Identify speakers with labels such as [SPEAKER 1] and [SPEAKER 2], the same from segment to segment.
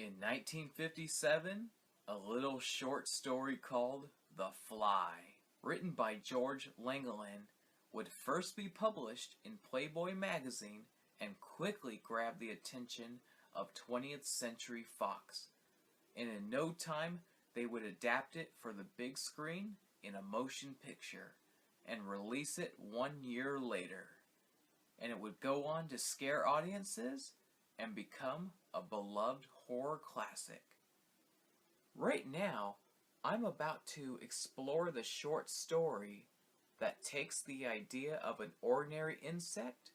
[SPEAKER 1] In 1957, a little short story called The Fly, written by George Langeland, would first be published in Playboy magazine and quickly grab the attention of 20th Century Fox. And in no time, they would adapt it for the big screen in a motion picture and release it 1 year later. And it would go on to scare audiences and become a beloved horror classic. Right now, I'm about to explore the short story that takes the idea of an ordinary insect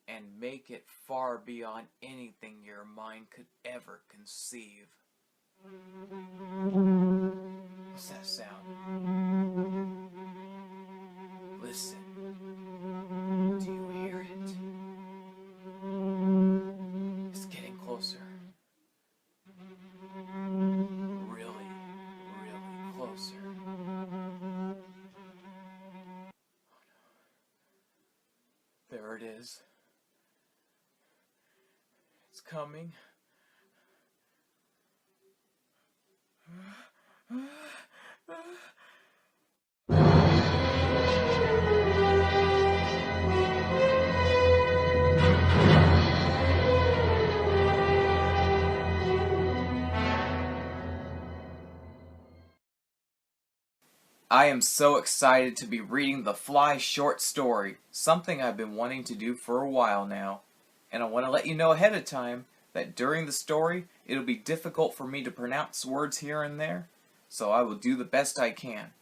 [SPEAKER 1] and make it far beyond anything your mind could ever conceive. What's that sound? Listen. Do you hear it? It's getting closer. Really, really closer. There it is. It's coming. I am so excited to be reading The Fly short story, something I've been wanting to do for a while now. And I want to let you know ahead of time that during the story, it'll be difficult for me to pronounce words here and there, so I will do the best I can.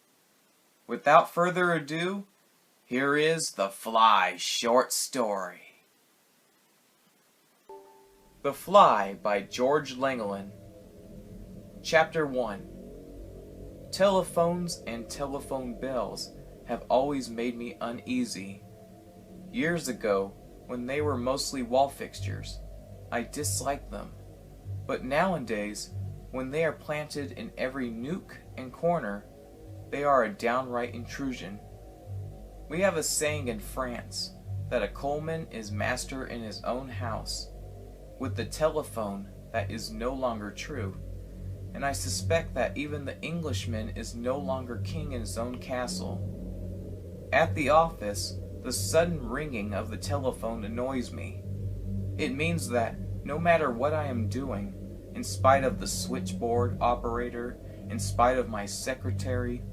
[SPEAKER 1] Without further ado, here is The Fly short story. The Fly by George Langeland. Chapter 1. Telephones and telephone bells have always made me uneasy. Years ago, when they were mostly wall fixtures, I disliked them. But nowadays, when they are planted in every nook and corner, they are a downright intrusion. We have a saying in France that a coalman is master in his own house. With the telephone, that is no longer true. And I suspect that even the Englishman is no longer king in his own castle. At the office, the sudden ringing of the telephone annoys me. It means that no matter what I am doing, in spite of the switchboard operator, in spite of my secretary,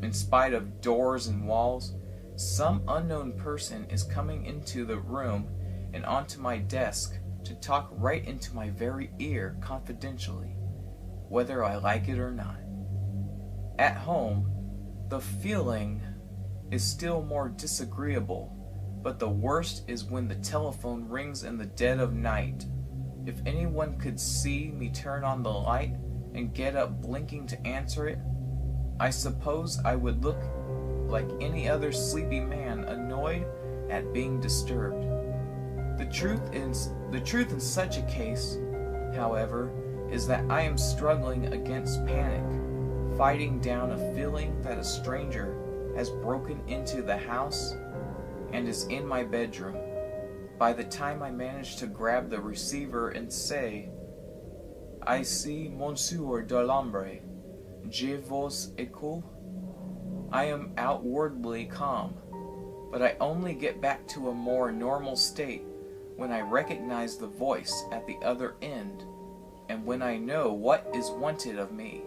[SPEAKER 1] in spite of doors and walls, some unknown person is coming into the room and onto my desk to talk right into my very ear confidentially, whether I like it or not. At home, the feeling is still more disagreeable, but the worst is when the telephone rings in the dead of night. If anyone could see me turn on the light and get up blinking to answer it, I suppose I would look like any other sleepy man annoyed at being disturbed. The truth in such a case, however, is that I am struggling against panic, fighting down a feeling that a stranger has broken into the house and is in my bedroom. By the time I manage to grab the receiver and say, "I see Monsieur de l'Ombre, je vous écoute," I am outwardly calm, but I only get back to a more normal state when I recognize the voice at the other end, and when I know what is wanted of me.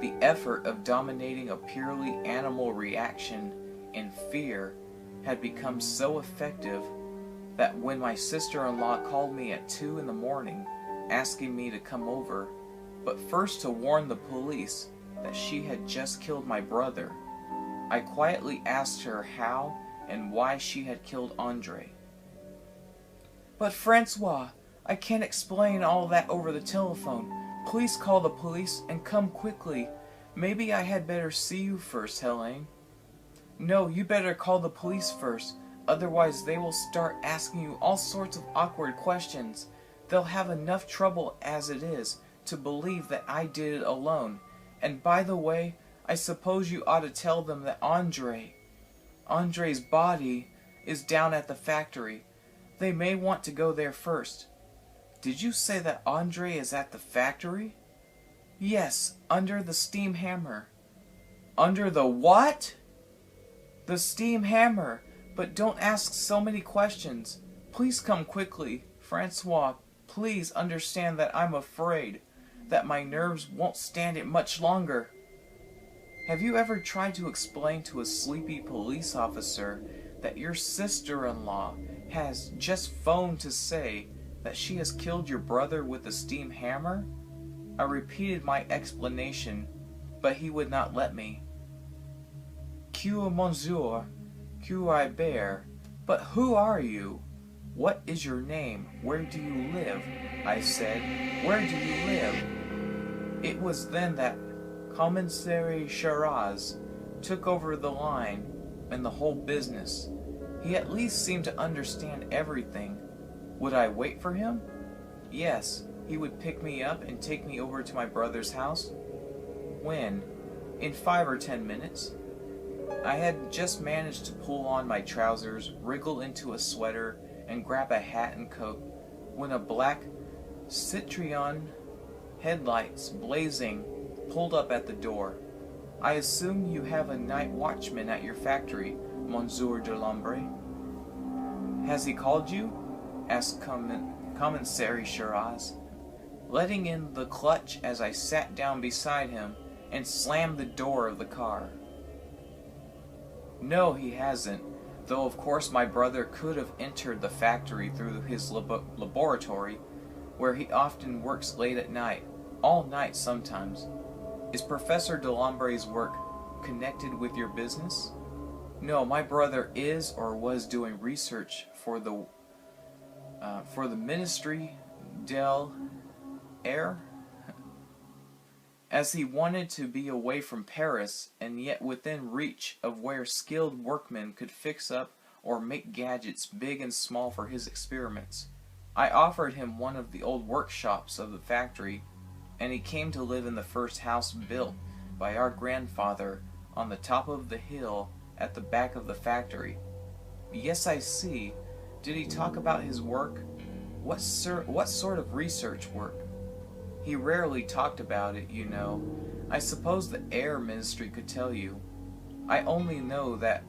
[SPEAKER 1] The effort of dominating a purely animal reaction in fear had become so effective that when my sister-in-law called me at 2 in the morning asking me to come over, but first to warn the police that she had just killed my brother, I quietly asked her how and why she had killed Andre. "But Francois, I can't explain all that over the telephone. Please call the police and come quickly. Maybe I had better see you first, Helene." "No, you better call the police first. Otherwise they will start asking you all sorts of awkward questions. They'll have enough trouble as it is to believe that I did it alone. And by the way, I suppose you ought to tell them that Andre's body is down at the factory. They may want to go there first." Did you say that Andre is at the factory? Yes, under the steam hammer. Under the what? The steam hammer. But don't ask so many questions. Please come quickly. Francois, please understand that I'm afraid that my nerves won't stand it much longer. Have you ever tried to explain to a sleepy police officer that your sister-in-law has just phoned to say that she has killed your brother with a steam hammer? I repeated my explanation, but he would not let me. Que monsieur, que I bear, but who are you? What is your name? Where do you live? I said. Where do you live? It was then that Commissary Shiraz took over the line and the whole business. He at least seemed to understand everything. Would I wait for him? Yes, he would pick me up and take me over to my brother's house. When? In 5 or 10 minutes. I had just managed to pull on my trousers, wriggle into a sweater, and grab a hat and coat when a black Citroën, headlights blazing, pulled up at the door. I assume you have a night watchman at your factory, Monsieur de Lambre. Has he called you? Asked Commissary Shiraz, letting in the clutch as I sat down beside him and slammed the door of the car. No, he hasn't, though of course my brother could have entered the factory through his laboratory, where he often works late at night, all night sometimes. Is Professor de Lambre's work connected with your business? No, my brother is or was doing research for the Ministry del Air, as he wanted to be away from Paris and yet within reach of where skilled workmen could fix up or make gadgets big and small for his experiments. I offered him one of the old workshops of the factory, and he came to live in the first house built by our grandfather on the top of the hill at the back of the factory. Yes, I see. Did he talk about his work? What sort of research work? He rarely talked about it, you know. I suppose the Air Ministry could tell you. I only know that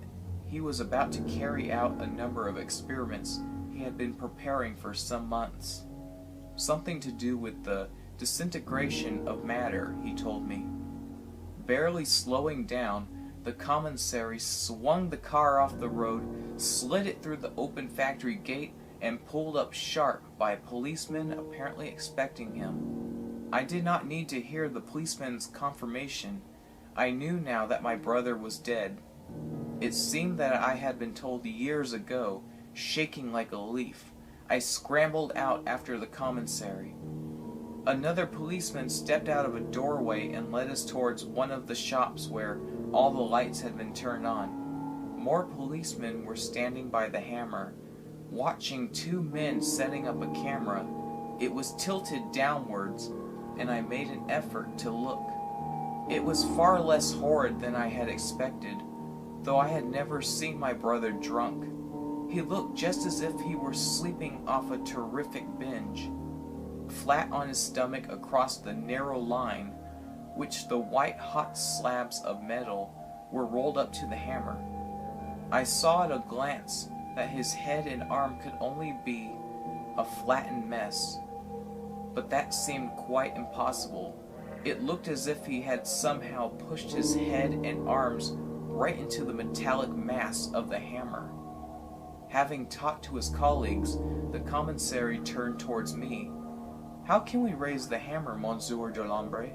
[SPEAKER 1] he was about to carry out a number of experiments he had been preparing for some months. Something to do with the disintegration of matter, he told me. Barely slowing down, the commissary swung the car off the road, slid it through the open factory gate, and pulled up sharp by a policeman apparently expecting him. I did not need to hear the policeman's confirmation. I knew now that my brother was dead. It seemed that I had been told years ago, shaking like a leaf. I scrambled out after the commissary. Another policeman stepped out of a doorway and led us towards one of the shops where all the lights had been turned on. More policemen were standing by the hammer, watching 2 men setting up a camera. It was tilted downwards, and I made an effort to look. It was far less horrid than I had expected, though I had never seen my brother drunk. He looked just as if he were sleeping off a terrific binge, flat on his stomach across the narrow line, which the white-hot slabs of metal were rolled up to the hammer. I saw at a glance that his head and arm could only be a flattened mess, but that seemed quite impossible. It looked as if he had somehow pushed his head and arms right into the metallic mass of the hammer. Having talked to his colleagues, the commissary turned towards me. How can we raise the hammer, Monsieur de Lambre?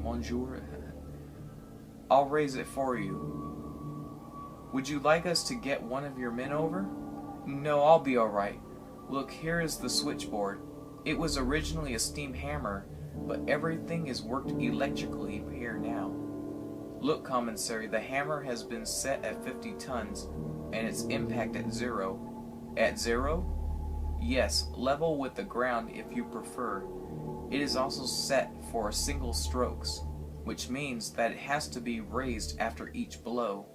[SPEAKER 1] Monsieur? I'll raise it for you. Would you like us to get one of your men over? No, I'll be all right. Look, here is the switchboard. It was originally a steam hammer, but everything is worked electrically here now. Look, commissary, the hammer has been set at 50 tons, and its impact at 0. At 0? Yes, level with the ground if you prefer. It is also set for single strokes, which means that it has to be raised after each blow.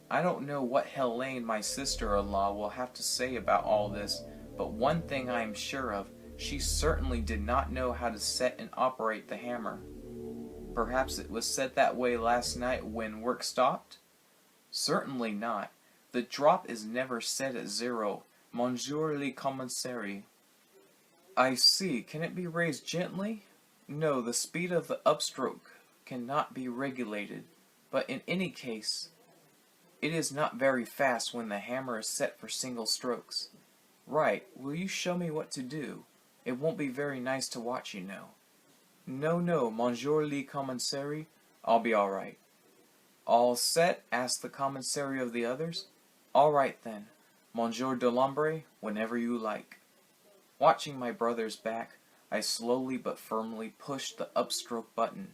[SPEAKER 1] I don't know what Helene, my sister-in-law, will have to say about all this, but one thing I am sure of, She certainly did not know how to set and operate the hammer. Perhaps it was set that way last night when work stopped? Certainly not. The drop is never set at 0, Monsieur le Commissaire. I see. Can it be raised gently? No, the speed of the upstroke cannot be regulated, but in any case, it is not very fast when the hammer is set for single strokes. Right. Will you show me what to do? It won't be very nice to watch, you know. No, Monsieur le Commissaire. I'll be all right. All set? Asked the commissary of the others. All right then, Monsieur de l'Ombre, whenever you like. Watching my brother's back, I slowly but firmly pushed the upstroke button.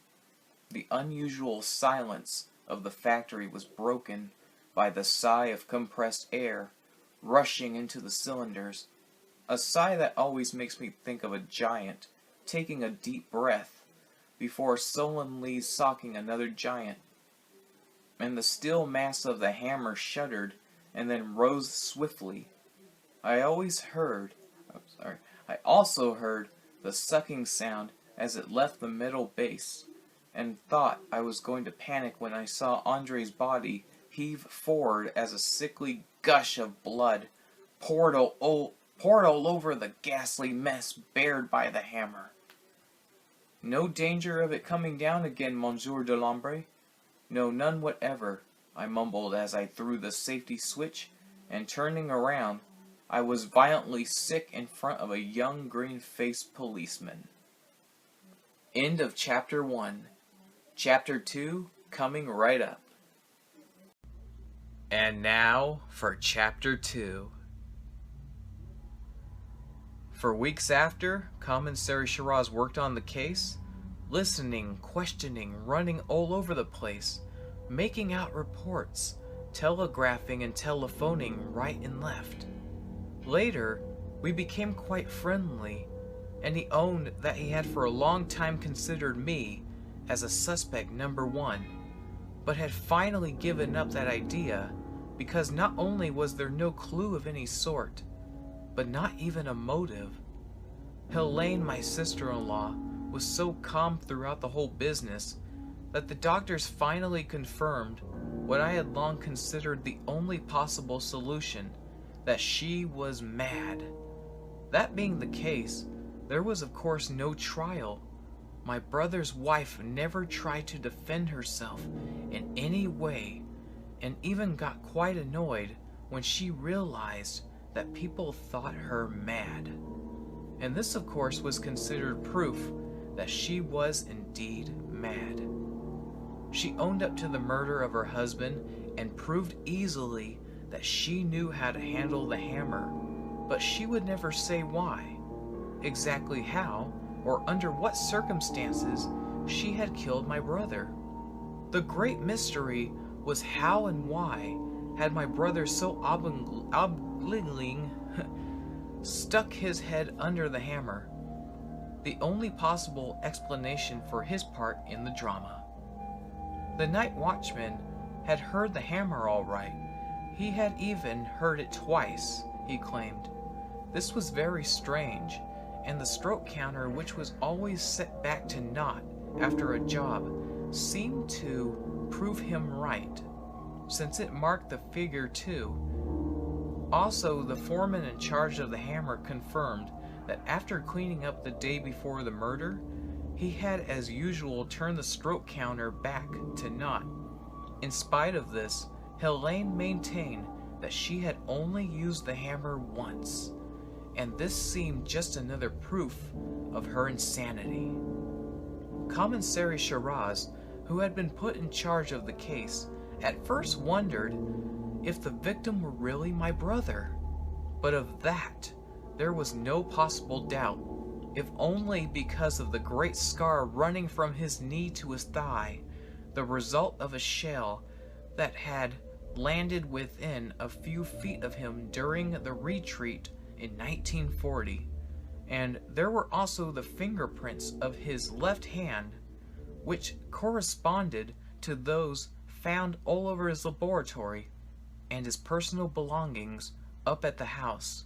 [SPEAKER 1] The unusual silence of the factory was broken by the sigh of compressed air rushing into the cylinders, a sigh that always makes me think of a giant taking a deep breath before sullenly socking another giant. And the steel mass of the hammer shuddered and then rose swiftly. I also heard the sucking sound as it left the metal base, and thought I was going to panic when I saw Andre's body heave forward as a sickly gush of blood poured all over the ghastly mess bared by the hammer. No danger of it coming down again, Monsieur de l'Ombre? No, none whatever, I mumbled as I threw the safety switch, and turning around, I was violently sick in front of a young green-faced policeman. End of Chapter 1. Chapter 2 coming right up. And now for Chapter 2. For weeks after, Commissary Shiraz worked on the case, listening, questioning, running all over the place, making out reports, telegraphing and telephoning right and left. Later, we became quite friendly, and he owned that he had for a long time considered me as a suspect number 1, but had finally given up that idea because not only was there no clue of any sort, but not even a motive. Helene, my sister-in-law, was so calm throughout the whole business that the doctors finally confirmed what I had long considered the only possible solution, that she was mad. That being the case, there was of course no trial. My brother's wife never tried to defend herself in any way, and even got quite annoyed when she realized that people thought her mad. And this of course was considered proof that she was indeed mad. She owned up to the murder of her husband and proved easily that she knew how to handle the hammer, but she would never say why, exactly how, or under what circumstances she had killed my brother. The great mystery was how and why had my brother so obligingly stuck his head under the hammer, the only possible explanation for his part in the drama. The night watchman had heard the hammer all right. He had even heard it twice, he claimed. This was very strange, and the stroke counter, which was always set back to naught after a job, seemed to prove him right, since it marked the figure 2. Also, the foreman in charge of the hammer confirmed that after cleaning up the day before the murder, he had as usual turned the stroke counter back to naught. In spite of this, Helene maintained that she had only used the hammer once, and this seemed just another proof of her insanity. Commissary Shiraz, who had been put in charge of the case, at first wondered if the victim were really my brother, but of that there was no possible doubt, if only because of the great scar running from his knee to his thigh, the result of a shell that had landed within a few feet of him during the retreat in 1940, and there were also the fingerprints of his left hand, which corresponded to those found all over his laboratory and his personal belongings up at the house.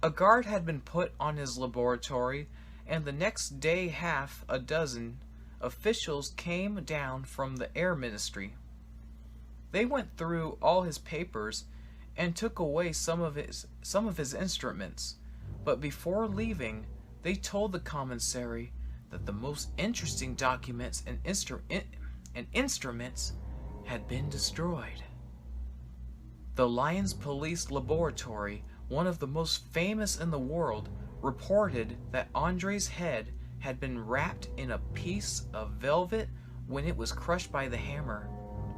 [SPEAKER 1] A guard had been put on his laboratory, and the next day half a dozen officials came down from the Air Ministry. They went through all his papers and took away some of his instruments, but before leaving, they told the commissary that the most interesting documents and instruments had been destroyed. The Lyons Police Laboratory, one of the most famous in the world, reported that Andre's head had been wrapped in a piece of velvet when it was crushed by the hammer.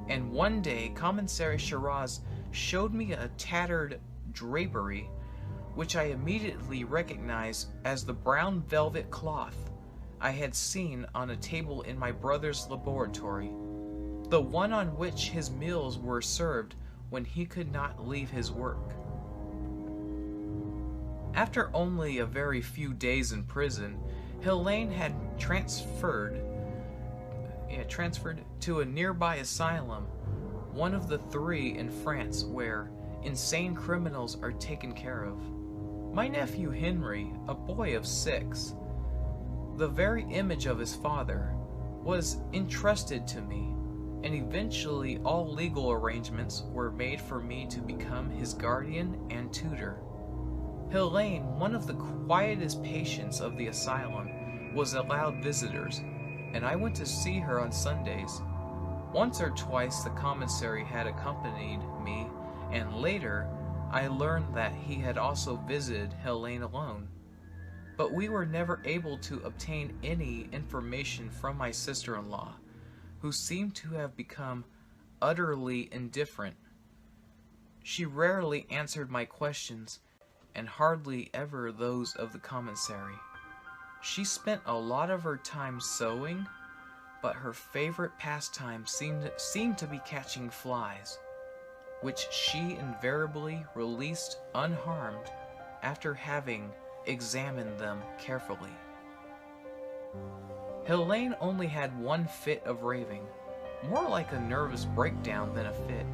[SPEAKER 1] And one day, Commissary Shiraz showed me a tattered drapery, which I immediately recognized as the brown velvet cloth I had seen on a table in my brother's laboratory, the one on which his meals were served when he could not leave his work. After only a very few days in prison, Helene had transferred to a nearby asylum, one of the 3 in France where insane criminals are taken care of. My nephew Henry, a boy of 6, the very image of his father, was entrusted to me, and eventually all legal arrangements were made for me to become his guardian and tutor. Helene, one of the quietest patients of the asylum, was allowed visitors, and I went to see her on Sundays. Once or twice the commissary had accompanied me, and later I learned that he had also visited Helene alone. But we were never able to obtain any information from my sister-in-law, who seemed to have become utterly indifferent. She rarely answered my questions, and hardly ever those of the commissary. She spent a lot of her time sewing, but her favorite pastime seemed to be catching flies, which she invariably released unharmed after having examined them carefully. Helene only had one fit of raving, more like a nervous breakdown than a fit,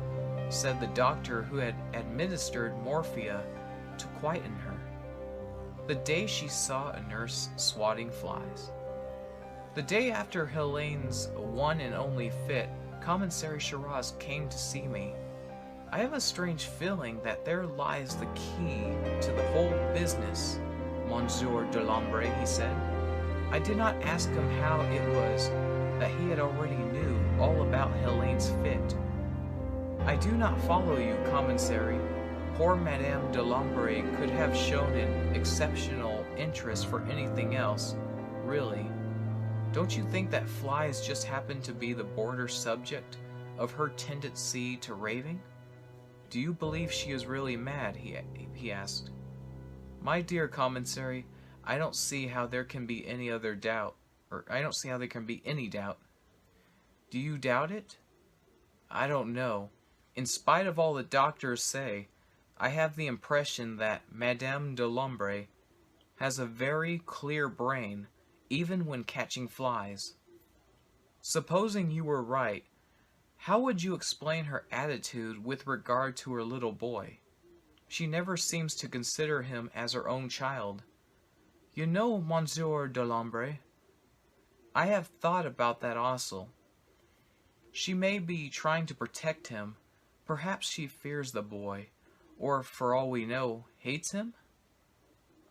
[SPEAKER 1] said the doctor who had administered morphia to quieten her, the day she saw a nurse swatting flies. The day after Helene's one and only fit, Commissary Shiraz came to see me. I have a strange feeling that there lies the key to the whole business, Monsieur Delambre, he said. I did not ask him how it was that he had already knew all about Helene's fit. I do not follow you, Commissary. Poor Madame Delambre could have shown an exceptional interest for anything else, really. Don't you think that flies just happen to be the border subject of her tendency to raving? Do you believe she is really mad? He asked. My dear Commissary, I don't see how there can be any other doubt, or I don't see how there can be any doubt. Do you doubt it? I don't know. In spite of all the doctors say, I have the impression that Madame Delambre has a very clear brain, even when catching flies. Supposing you were right, how would you explain her attitude with regard to her little boy? She never seems to consider him as her own child. You know, Monsieur Delambre, I have thought about that also. She may be trying to protect him. Perhaps she fears the boy, or, for all we know, hates him?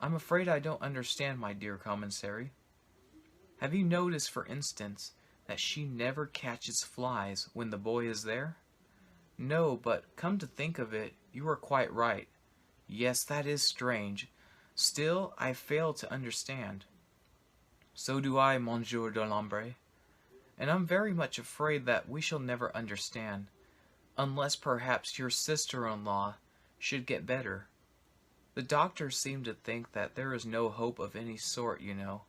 [SPEAKER 1] I'm afraid I don't understand, my dear Commissary. Have you noticed, for instance, that she never catches flies when the boy is there? No, but come to think of it, you are quite right. Yes, that is strange. Still, I fail to understand. So do I, Monsieur Delambre. And I'm very much afraid that we shall never understand, unless perhaps your sister-in-law should get better. The doctors seem to think that there is no hope of any sort, you know.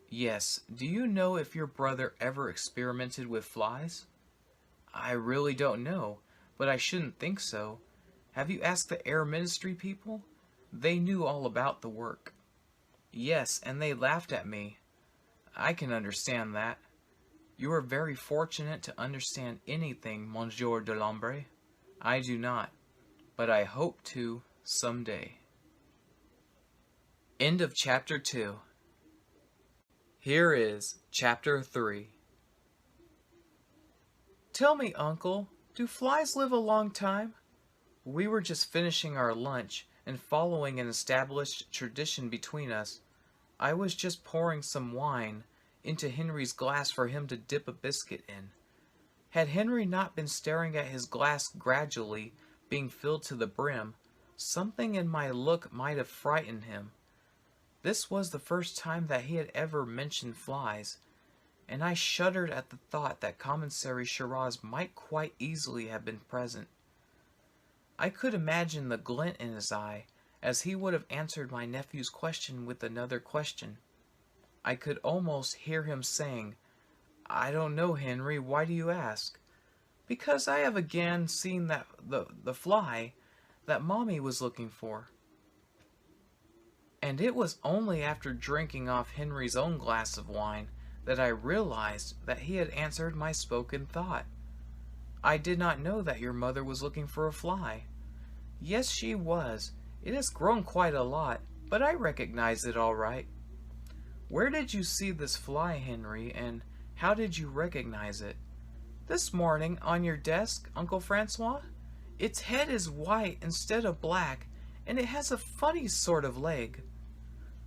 [SPEAKER 1] Yes, do you know if your brother ever experimented with flies? I really don't know, but I shouldn't think so. Have you asked the Air Ministry people? They knew all about the work. Yes, and they laughed at me. I can understand that. You are very fortunate to understand anything, Monsieur Delambre. I do not, but I hope to someday. End of Chapter 2. Here is Chapter 3. Tell me, Uncle, do flies live a long time? We were just finishing our lunch, and following an established tradition between us, I was just pouring some wine into Henry's glass for him to dip a biscuit in. Had Henry not been staring at his glass gradually being filled to the brim, something in my look might have frightened him. This was the first time that he had ever mentioned flies, and I shuddered at the thought that Commissary Shiraz might quite easily have been present. I could imagine the glint in his eye as he would have answered my nephew's question with another question. I could almost hear him saying, "I don't know, Henry, why do you ask?" "Because I have again seen the fly that Mommy was looking for." And it was only after drinking off Henry's own glass of wine that I realized that he had answered my spoken thought. "I did not know that your mother was looking for a fly." "Yes, she was. It has grown quite a lot, but I recognize it all right." "Where did you see this fly, Henry, and how did you recognize it?" "This morning, on your desk, Uncle Francois. Its head is white instead of black, and it has a funny sort of leg."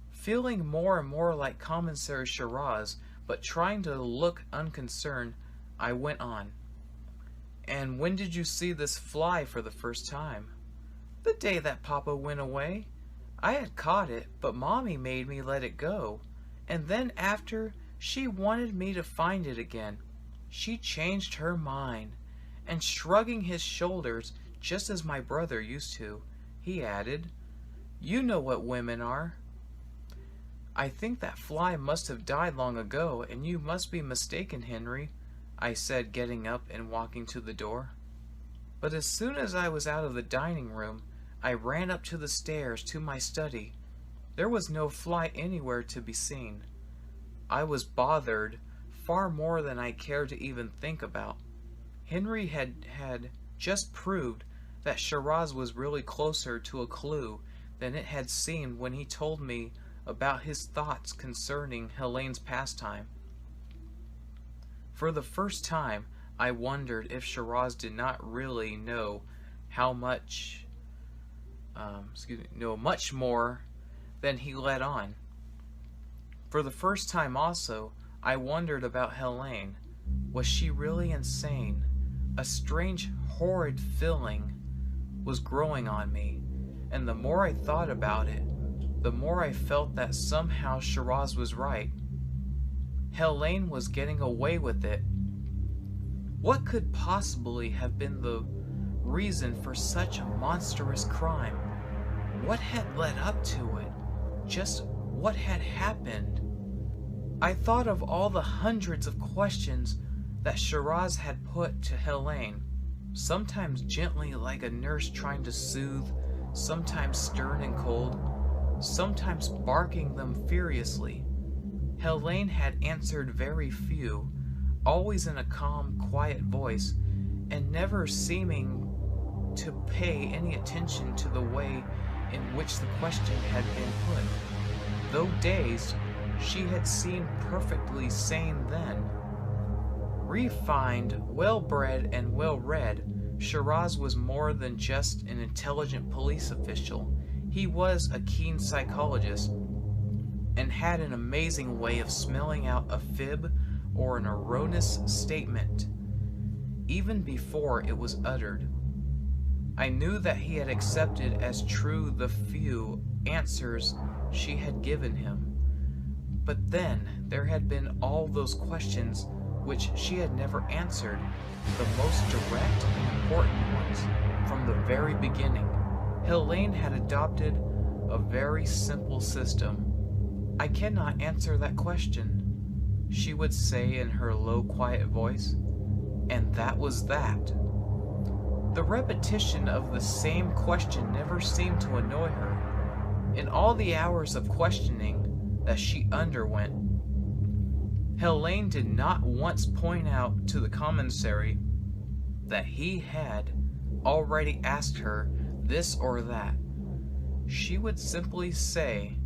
[SPEAKER 1] Feeling more and more like Commissary Shiraz, but trying to look unconcerned, I went on. "And when did you see this fly for the first time?" "The day that Papa went away. I had caught it, but Mommy made me let it go. And then after, she wanted me to find it again. She changed her mind." And shrugging his shoulders, just as my brother used to, he added, "You know what women are." "I think that fly must have died long ago, and you must be mistaken, Henry," I said, getting up and walking to the door. But as soon as I was out of the dining room, I ran up to the stairs to my study. There was no fly anywhere to be seen. I was bothered far more than I cared to even think about. Henry had just proved that Shiraz was really closer to a clue than it had seemed when he told me about his thoughts concerning Helene's pastime. For the first time, I wondered if Shiraz did not really know much more than he let on. For the first time also, I wondered about Helene. Was she really insane? A strange, horrid feeling was growing on me, and the more I thought about it, the more I felt that somehow Shiraz was right. Helene was getting away with it. What could possibly have been the reason for such a monstrous crime? What had led up to it? Just what had happened? I thought of all the hundreds of questions that Shiraz had put to Helene, sometimes gently like a nurse trying to soothe, sometimes stern and cold, sometimes barking them furiously. Helene had answered very few, always in a calm, quiet voice, and never seeming to pay any attention to the way in which the question had been put. Though dazed, she had seemed perfectly sane then. Refined, well-bred, and well-read, Shiraz was more than just an intelligent police official. He was a keen psychologist, and had an amazing way of smelling out a fib or an erroneous statement, even before it was uttered. I knew that he had accepted as true the few answers she had given him. But then there had been all those questions which she had never answered, the most direct and important ones, from the very beginning. Helene had adopted a very simple system. "I cannot answer that question," she would say in her low, quiet voice, and that was that. The repetition of the same question never seemed to annoy her. In all the hours of questioning that she underwent, Helene did not once point out to the commissary that he had already asked her this or that. She would simply say,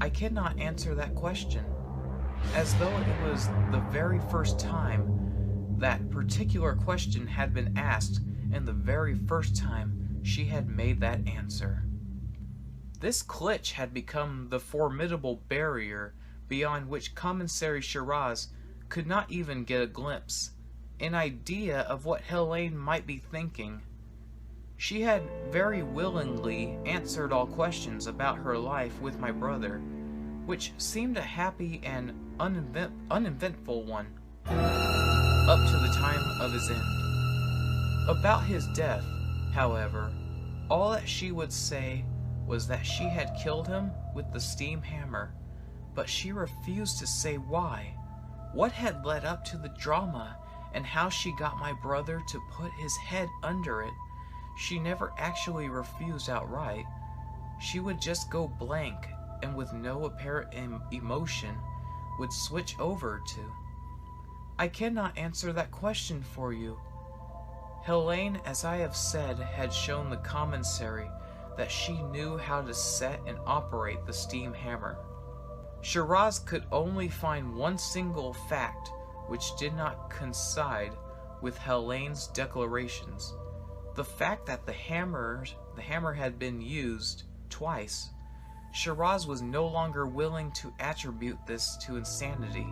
[SPEAKER 1] I cannot answer that question, as though it was the very first time that particular question had been asked and the very first time she had made that answer. This glitch had become the formidable barrier beyond which Commissary Shiraz could not even get a glimpse, an idea of what Helene might be thinking. She had very willingly answered all questions about her life with my brother, which seemed a happy and uneventful one, up to the time of his end. About his death, however, all that she would say was that she had killed him with the steam hammer, but she refused to say why, what had led up to the drama, and how she got my brother to put his head under it. She never actually refused outright. She would just go blank, and with no apparent emotion, would switch over to, I cannot answer that question for you. Helene, as I have said, had shown the commissary that she knew how to set and operate the steam hammer. Shiraz could only find one single fact which did not coincide with Helene's declarations. The fact that the hammer had been used twice. Shiraz was no longer willing to attribute this to insanity.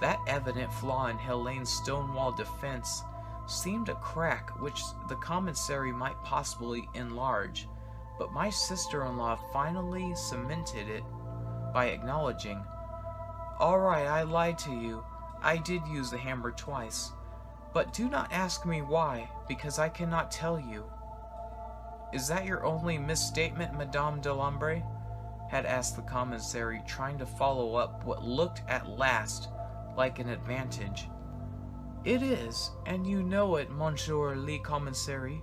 [SPEAKER 1] That evident flaw in Helene's stonewall defense seemed a crack which the commissary might possibly enlarge, but my sister-in-law finally cemented it by acknowledging, "All right, I lied to you. I did use the hammer twice. But do not ask me why, because I cannot tell you." "Is that your only misstatement, Madame de Lambre?" had asked the commissary, trying to follow up what looked at last like an advantage. "It is, and you know it, Monsieur le Commissary."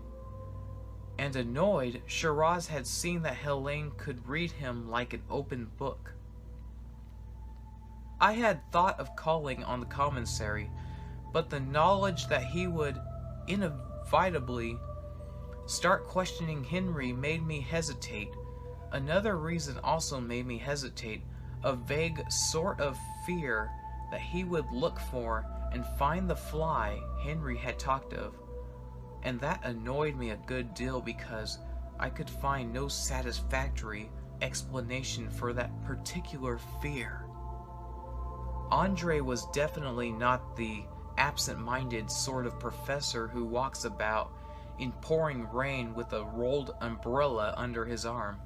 [SPEAKER 1] And annoyed, Shiraz had seen that Helene could read him like an open book. I had thought of calling on the commissary, but the knowledge that he would inevitably start questioning Henry made me hesitate. Another reason also made me hesitate, a vague sort of fear that he would look for and find the fly Henry had talked of. And that annoyed me a good deal because I could find no satisfactory explanation for that particular fear. Andre was definitely not the absent-minded sort of professor who walks about in pouring rain with a rolled umbrella under his arm.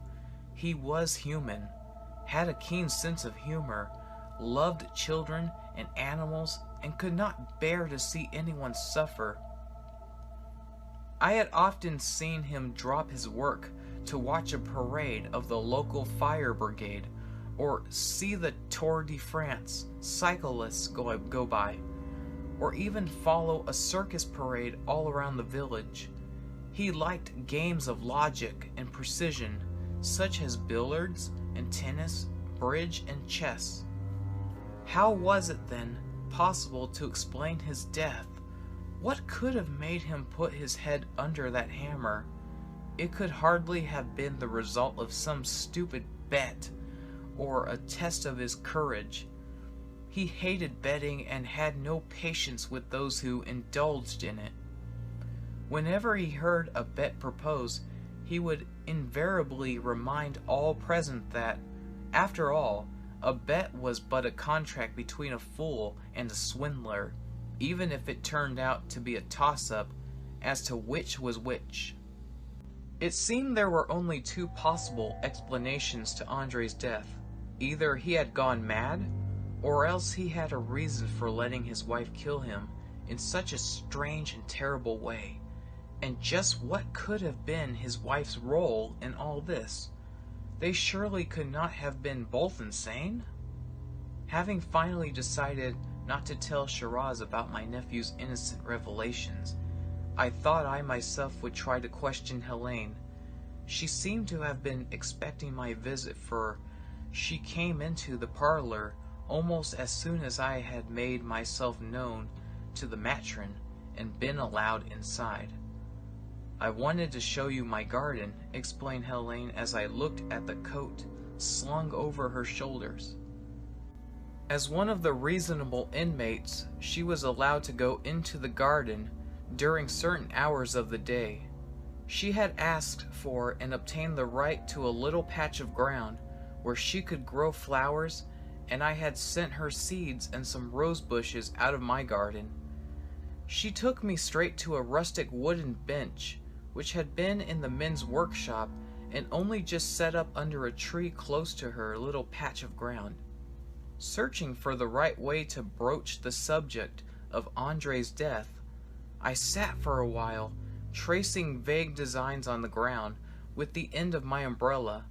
[SPEAKER 1] He was human, had a keen sense of humor, loved children and animals, and could not bear to see anyone suffer. I had often seen him drop his work to watch a parade of the local fire brigade, or see the Tour de France cyclists go by, or even follow a circus parade all around the village. He liked games of logic and precision, such as billiards and tennis, bridge and chess. How was it, then, possible to explain his death? What could have made him put his head under that hammer? It could hardly have been the result of some stupid bet, or a test of his courage. He hated betting and had no patience with those who indulged in it. Whenever he heard a bet proposed, he would invariably remind all present that, after all, a bet was but a contract between a fool and a swindler, even if it turned out to be a toss-up as to which was which. It seemed there were only two possible explanations to Andre's death. Either he had gone mad, or else he had a reason for letting his wife kill him in such a strange and terrible way. And just what could have been his wife's role in all this? They surely could not have been both insane? Having finally decided not to tell Shiraz about my nephew's innocent revelations, I thought I myself would try to question Helene. She seemed to have been expecting my visit, for she came into the parlor almost as soon as I had made myself known to the matron and been allowed inside. "I wanted to show you my garden," explained Helene as I looked at the coat slung over her shoulders. As one of the reasonable inmates, she was allowed to go into the garden during certain hours of the day. She had asked for and obtained the right to a little patch of ground where she could grow flowers, and I had sent her seeds and some rose bushes out of my garden. She took me straight to a rustic wooden bench which had been in the men's workshop and only just set up under a tree close to her little patch of ground. Searching for the right way to broach the subject of Andre's death, I sat for a while, tracing vague designs on the ground with the end of my umbrella.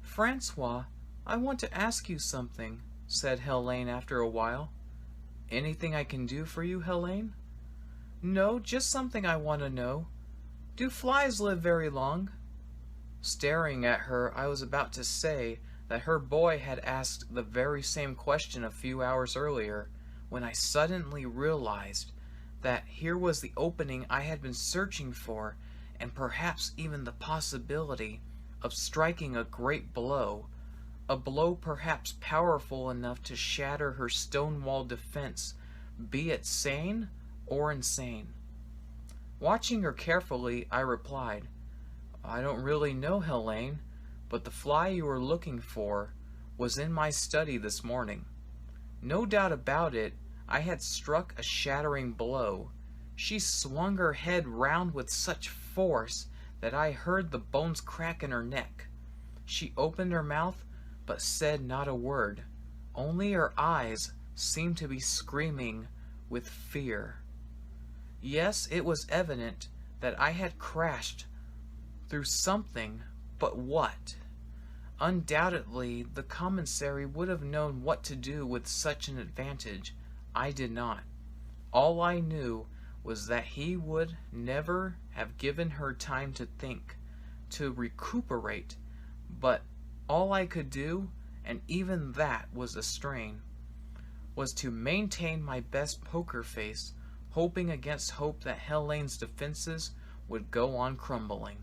[SPEAKER 1] "Francois, I want to ask you something," said Helene after a while. "Anything I can do for you, Helene?" "No, just something I want to know. Do flies live very long?" Staring at her, I was about to say that her boy had asked the very same question a few hours earlier, when I suddenly realized that here was the opening I had been searching for, and perhaps even the possibility of striking a great blow, a blow perhaps powerful enough to shatter her stone-wall defense, be it sane or insane. Watching her carefully, I replied, "I don't really know, Helene, but the fly you were looking for was in my study this morning. No doubt about it, I had struck a shattering blow. She swung her head round with such force that I heard the bones crack in her neck. She opened her mouth, but said not a word. Only her eyes seemed to be screaming with fear. Yes, it was evident that I had crashed through something, but what? Undoubtedly, the commissary would have known what to do with such an advantage. I did not. All I knew was that he would never have given her time to think, to recuperate, but all I could do, and even that was a strain, was to maintain my best poker face, hoping against hope that Helene's defenses would go on crumbling.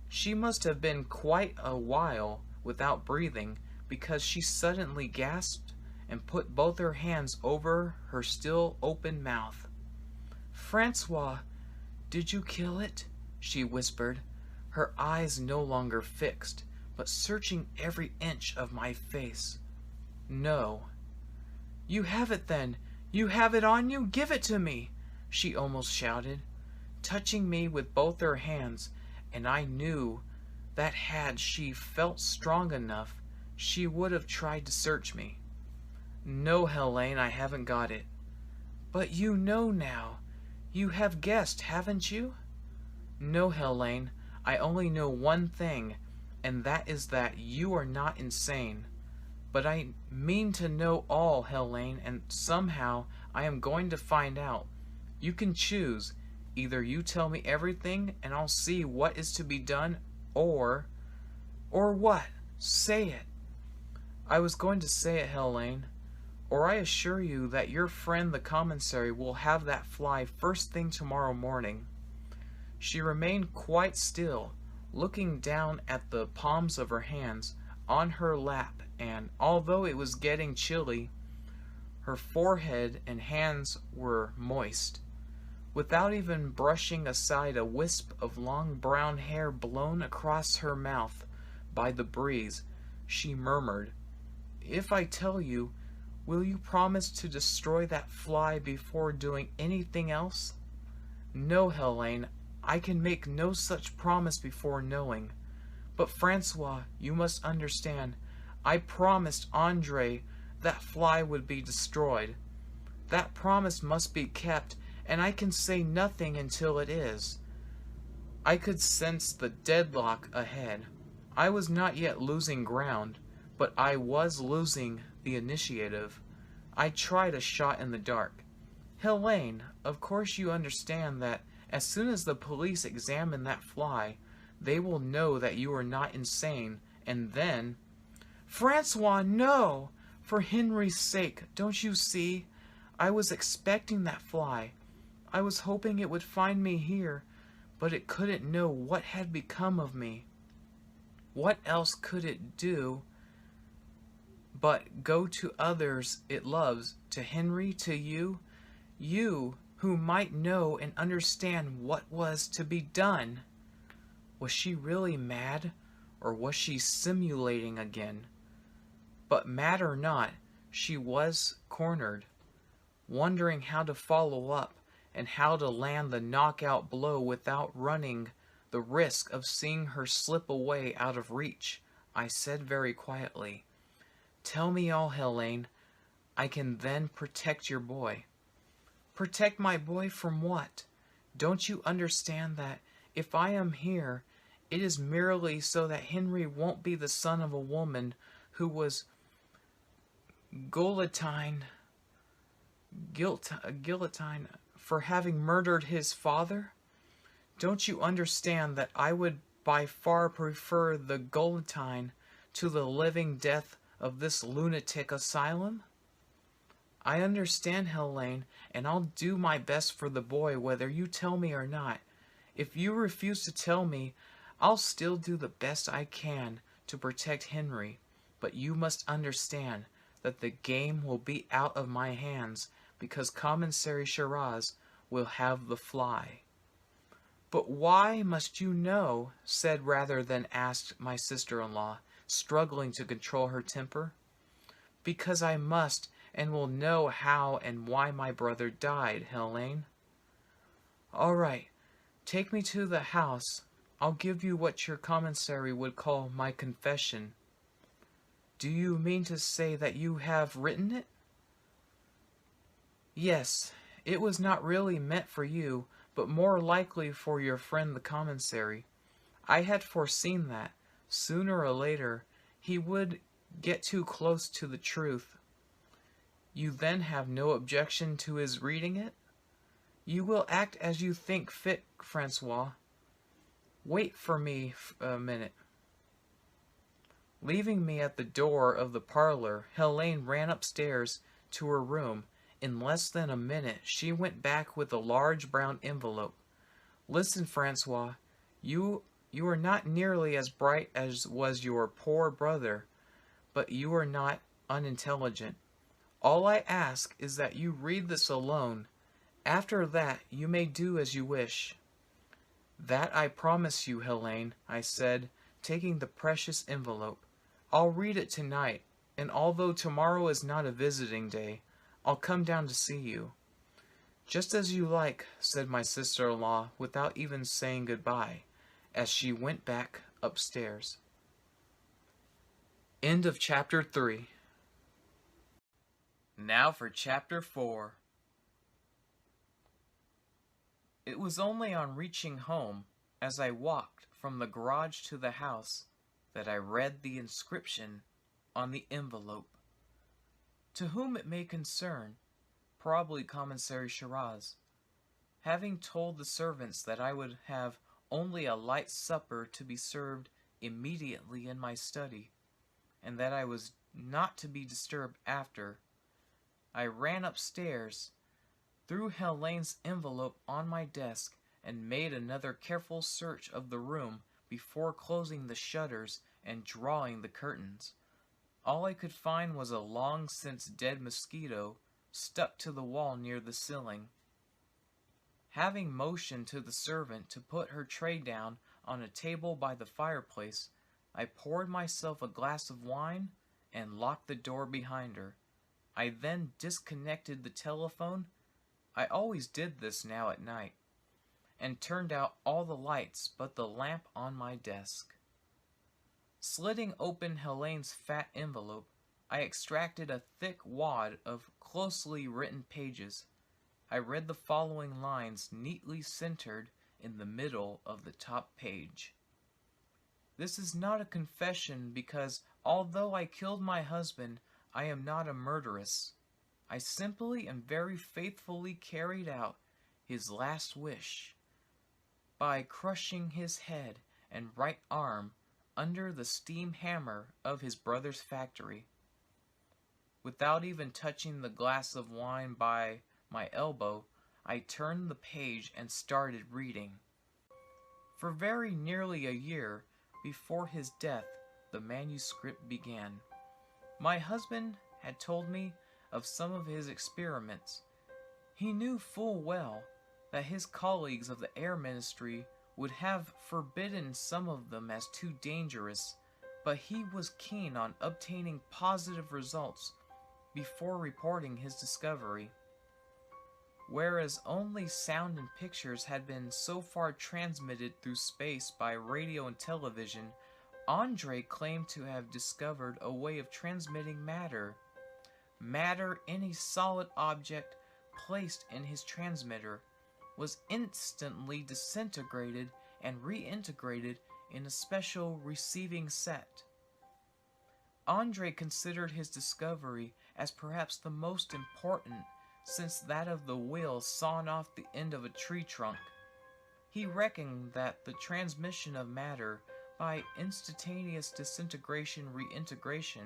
[SPEAKER 1] She must have been quite a while without breathing, because she suddenly gasped and put both her hands over her still open mouth. "Francois, did you kill it?" she whispered, her eyes no longer fixed, but searching every inch of my face. "No." "You have it then. You have it on you. Give it to me," she almost shouted, touching me with both her hands, and I knew that had she felt strong enough, she would have tried to search me. "No, Helene, I haven't got it." "But you know now. You have guessed, haven't you?" "No, Helene, I only know one thing, and that is that you are not insane. But I mean to know all, Helene, and somehow I am going to find out. You can choose. Either you tell me everything and I'll see what is to be done, or what? Say it." "I was going to say it, Helene. Or I assure you that your friend the commissary will have that fly first thing tomorrow morning." She remained quite still, looking down at the palms of her hands on her lap, and although it was getting chilly, her forehead and hands were moist. Without even brushing aside a wisp of long brown hair blown across her mouth by the breeze, she murmured, "If I tell you, will you promise to destroy that fly before doing anything else?" "No, Helene, I can make no such promise before knowing. But Francois, you must understand, I promised Andre that fly would be destroyed. That promise must be kept, and I can say nothing until it is." I could sense the deadlock ahead. I was not yet losing ground, but I was losing the initiative. I tried a shot in the dark. "Helene, of course you understand that as soon as the police examine that fly, they will know that you are not insane, and then—" "Francois, no! For Henry's sake, don't you see? I was expecting that fly. I was hoping it would find me here, but it couldn't know what had become of me." What else could it do but go to others it loves, to Henry, to you, you who might know and understand what was to be done? Was she really mad, or was she simulating again? But mad or not, she was cornered, wondering how to follow up and how to land the knockout blow without running the risk of seeing her slip away out of reach. I said very quietly, "Tell me all, Helene. I can then protect your boy." "Protect my boy from what? Don't you understand that if I am here, it is merely so that Henry won't be the son of a woman who was guillotined for having murdered his father? Don't you understand that I would by far prefer the guillotine to the living death of this lunatic asylum?" "I understand, Helene, and I'll do my best for the boy whether you tell me or not. If you refuse to tell me, I'll still do the best I can to protect Henry, but you must understand that the game will be out of my hands because Commissary Shiraz will have the fly." "But why must you know?" said rather than asked my sister-in-law, struggling to control her temper. "Because I must and will know how and why my brother died, Helene." "All right, take me to the house. I'll give you what your commissary would call my confession." "Do you mean to say that you have written it?" "Yes, it was not really meant for you, but more likely for your friend the commissary. I had foreseen that, sooner or later, he would get too close to the truth." "You then have no objection to his reading it?" "You will act as you think fit, Francois. Wait for me a minute." Leaving me at the door of the parlor, Helene ran upstairs to her room. In less than a minute she went back with a large brown envelope. "Listen, Francois, you are not nearly as bright as was your poor brother, but you are not unintelligent. All I ask is that you read this alone. After that you may do as you wish." "That I promise you, Helene," I said, taking the precious envelope. "I'll read it tonight, and although tomorrow is not a visiting day, I'll come down to see you." "Just as you like," said my sister-in-law without even saying goodbye, as she went back upstairs. End of Chapter 3. Now for Chapter 4. It was only on reaching home, as I walked from the garage to the house, that I read the inscription on the envelope. To whom it may concern, probably Commissary Shiraz. Having told the servants that I would have only a light supper to be served immediately in my study, and that I was not to be disturbed after, I ran upstairs, threw Helene's envelope on my desk, and made another careful search of the room before closing the shutters and drawing the curtains. All I could find was a long-since-dead mosquito stuck to the wall near the ceiling. Having motioned to the servant to put her tray down on a table by the fireplace, I poured myself a glass of wine and locked the door behind her. I then disconnected the telephone, I always did this now at night, and turned out all the lights but the lamp on my desk. Slitting open Helene's fat envelope, I extracted a thick wad of closely written pages. I read the following lines neatly centered in the middle of the top page. "This is not a confession because, although I killed my husband, I am not a murderess. I simply and very faithfully carried out his last wish by crushing his head and right arm under the steam hammer of his brother's factory." Without even touching the glass of wine by my elbow, I turned the page and started reading. For very nearly a year, before his death, the manuscript began. My husband had told me of some of his experiments. He knew full well that his colleagues of the Air Ministry would have forbidden some of them as too dangerous, but he was keen on obtaining positive results before reporting his discovery. Whereas only sound and pictures had been so far transmitted through space by radio and television, Andre claimed to have discovered a way of transmitting matter. Matter, any solid object placed in his transmitter, was instantly disintegrated and reintegrated in a special receiving set. Andre considered his discovery as perhaps the most important since that of the wheel sawn off the end of a tree trunk. He reckoned that the transmission of matter by instantaneous disintegration-reintegration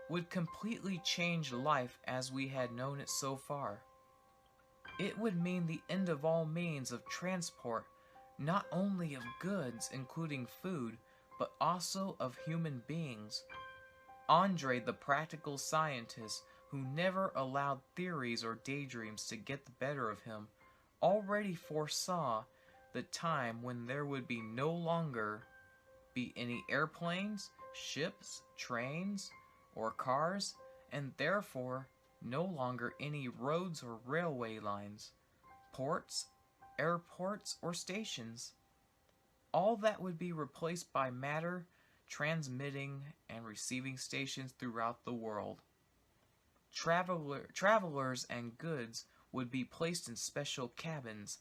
[SPEAKER 1] would completely change life as we had known it so far. It would mean the end of all means of transport, not only of goods, including food, but also of human beings. Andre, the practical scientist who never allowed theories or daydreams to get the better of him, already foresaw the time when there would be no longer be any airplanes, ships, trains, or cars, and therefore no longer any roads or railway lines, ports, airports, or stations. All that would be replaced by matter transmitting and receiving stations throughout the world. Travelers and goods would be placed in special cabins,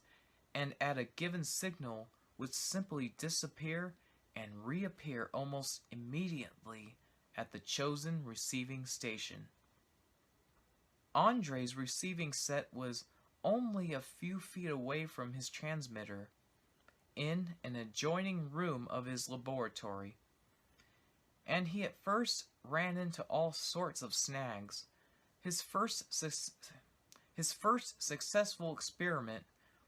[SPEAKER 1] and at a given signal would simply disappear and reappear almost immediately at the chosen receiving station. Andre's receiving set was only a few feet away from his transmitter, in an adjoining room of his laboratory, and he at first ran into all sorts of snags. His first successful experiment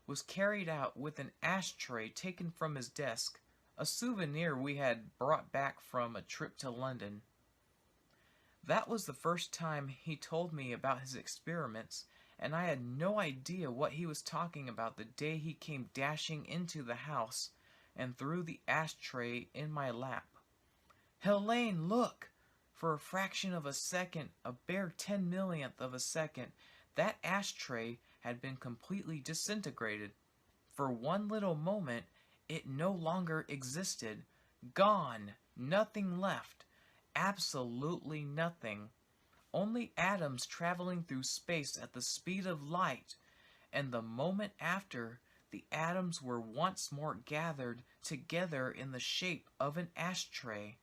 [SPEAKER 1] was carried out with an ashtray taken from his desk, a souvenir we had brought back from a trip to London. That was the first time he told me about his experiments, and I had no idea what he was talking about the day he came dashing into the house and threw the ashtray in my lap. "Helene, look! For a fraction of a second, a bare 10 millionth of a second, that ashtray had been completely disintegrated. For one little moment, it no longer existed. Gone! Nothing left. Absolutely nothing. Only atoms traveling through space at the speed of light, and the moment after, the atoms were once more gathered together in the shape of an ashtray."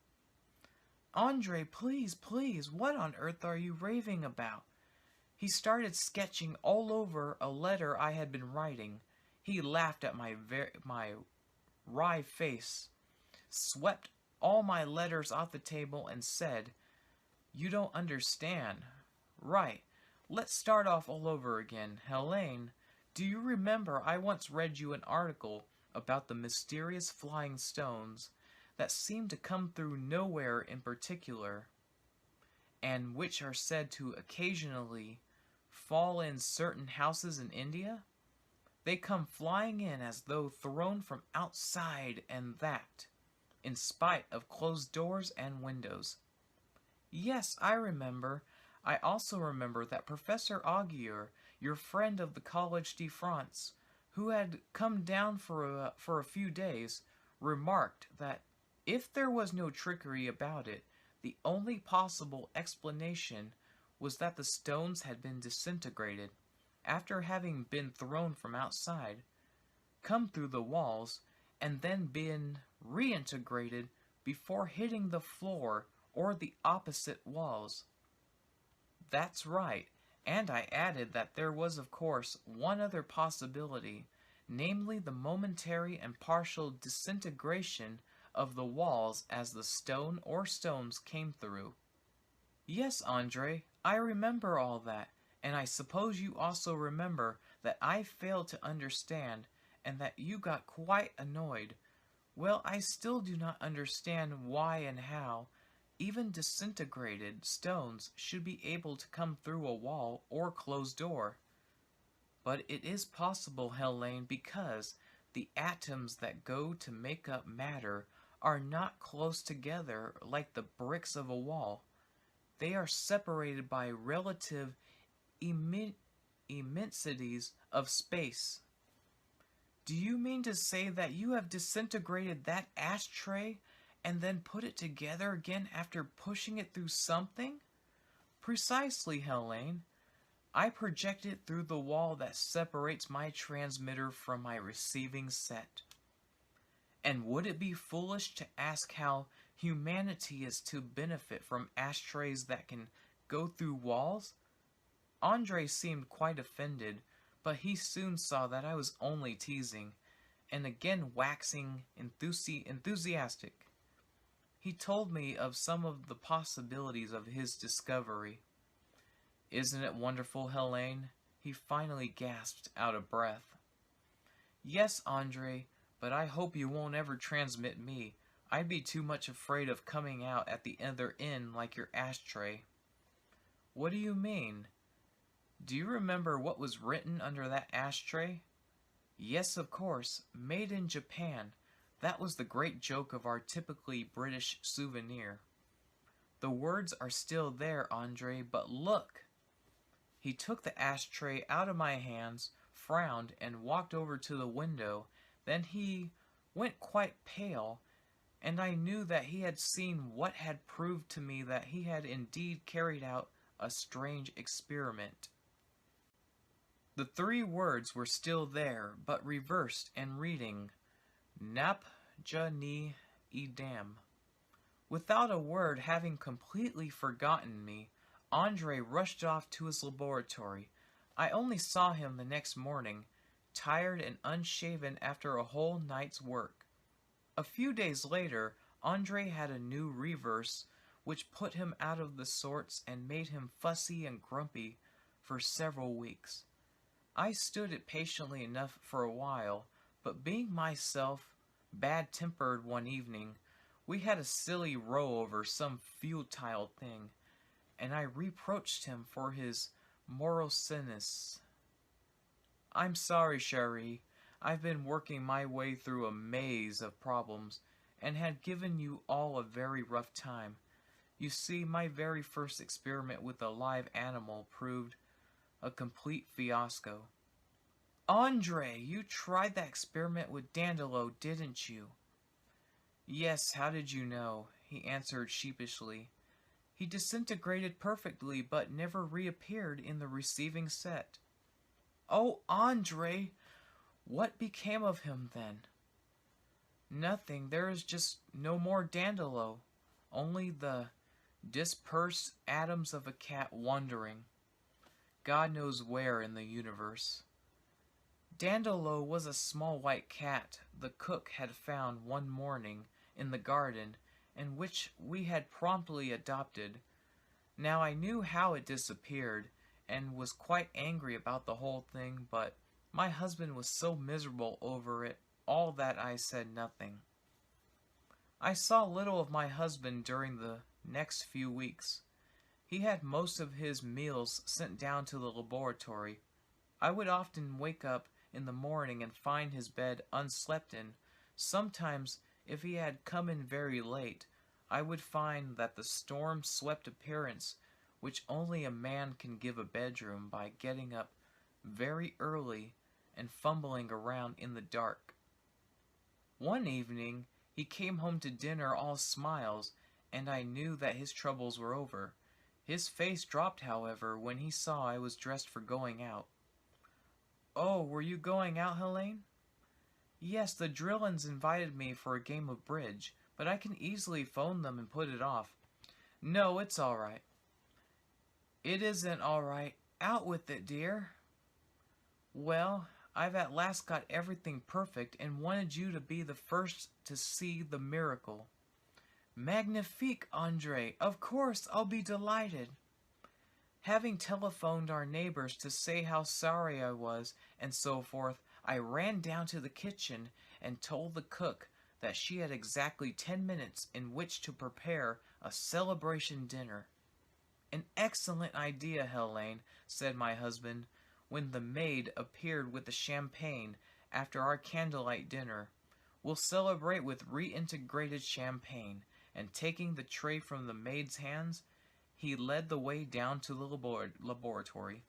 [SPEAKER 1] "Andre, please, please, what on earth are you raving about?" He started sketching all over a letter I had been writing. He laughed at my wry face, swept all my letters off the table, and said, "You don't understand. Right. Let's start off all over again. Helene, do you remember I once read you an article about the mysterious flying stones that seem to come through nowhere in particular, and which are said to occasionally fall in certain houses in India? They come flying in as though thrown from outside, and that, in spite of closed doors and windows." "Yes, I remember. I also remember that Professor Augier, your friend of the College de France, who had come down for a few days, remarked that if there was no trickery about it, the only possible explanation was that the stones had been disintegrated, after having been thrown from outside, come through the walls, and then been reintegrated before hitting the floor or the opposite walls." "That's right, and I added that there was of course one other possibility, namely the momentary and partial disintegration of the walls as the stone or stones came through." "Yes, Andre, I remember all that, and I suppose you also remember that I failed to understand, and that you got quite annoyed. Well, I still do not understand why and how even disintegrated stones should be able to come through a wall or closed door. But it is possible, Helene, because the atoms that go to make up matter are not close together like the bricks of a wall. They are separated by relative immensities of space. Do you mean to say that you have disintegrated that ashtray and then put it together again after pushing it through something? Precisely, Helene. I project it through the wall that separates my transmitter from my receiving set. And would it be foolish to ask how humanity is to benefit from ashtrays that can go through walls? Andre seemed quite offended, but he soon saw that I was only teasing, and again waxing enthusiastic. He told me of some of the possibilities of his discovery. "Isn't it wonderful, Helene?" he finally gasped out of breath. "Yes, Andre, but I hope you won't ever transmit me. I'd be too much afraid of coming out at the other end like your ashtray." "What do you mean? Do you remember what was written under that ashtray?" "Yes, of course. Made in Japan. That was the great joke of our typically British souvenir. The words are still there, Andre, but look!" He took the ashtray out of my hands, frowned, and walked over to the window. Then he went quite pale, and I knew that he had seen what had proved to me that he had indeed carried out a strange experiment. The three words were still there, but reversed and reading, Nap ja ni idam. Without a word, having completely forgotten me, Andre rushed off to his laboratory. I only saw him the next morning, tired and unshaven after a whole night's work. A few days later, Andre had a new reverse, which put him out of the sorts and made him fussy and grumpy for several weeks. I stood it patiently enough for a while, but being myself bad-tempered one evening, we had a silly row over some futile thing, and I reproached him for his moroseness. "I'm sorry, Cherie. I've been working my way through a maze of problems, and had given you all a very rough time. You see, my very first experiment with a live animal proved a complete fiasco." "Andre, you tried that experiment with Dandolo, didn't you?" "Yes, how did you know?" he answered sheepishly. "He disintegrated perfectly, but never reappeared in the receiving set." "Oh, Andre, what became of him then?" "Nothing. There is just no more Dandolo, only the dispersed atoms of a cat wandering, God knows where in the universe." Dandolo was a small white cat the cook had found one morning in the garden, and which we had promptly adopted. Now I knew how it disappeared, and was quite angry about the whole thing, but my husband was so miserable over it all that I said nothing. I saw little of my husband during the next few weeks. He had most of his meals sent down to the laboratory. I would often wake up in the morning and find his bed unslept in. Sometimes, if he had come in very late, I would find that the storm-swept appearance which only a man can give a bedroom by getting up very early and fumbling around in the dark. One evening he came home to dinner all smiles, and I knew that his troubles were over. His face dropped, however, when he saw I was dressed for going out. "Oh, were you going out, Helene?" "Yes, the Drillins invited me for a game of bridge, but I can easily phone them and put it off." "No, it's all right." "It isn't all right. Out with it, dear." "Well, I've at last got everything perfect and wanted you to be the first to see the miracle." "Magnifique, Andre! Of course, I'll be delighted." Having telephoned our neighbors to say how sorry I was, and so forth, I ran down to the kitchen and told the cook that she had exactly 10 minutes in which to prepare a celebration dinner. "An excellent idea, Helene," said my husband, when the maid appeared with the champagne after our candlelight dinner. "We'll celebrate with reintegrated champagne," and taking the tray from the maid's hands, he led the way down to the laboratory.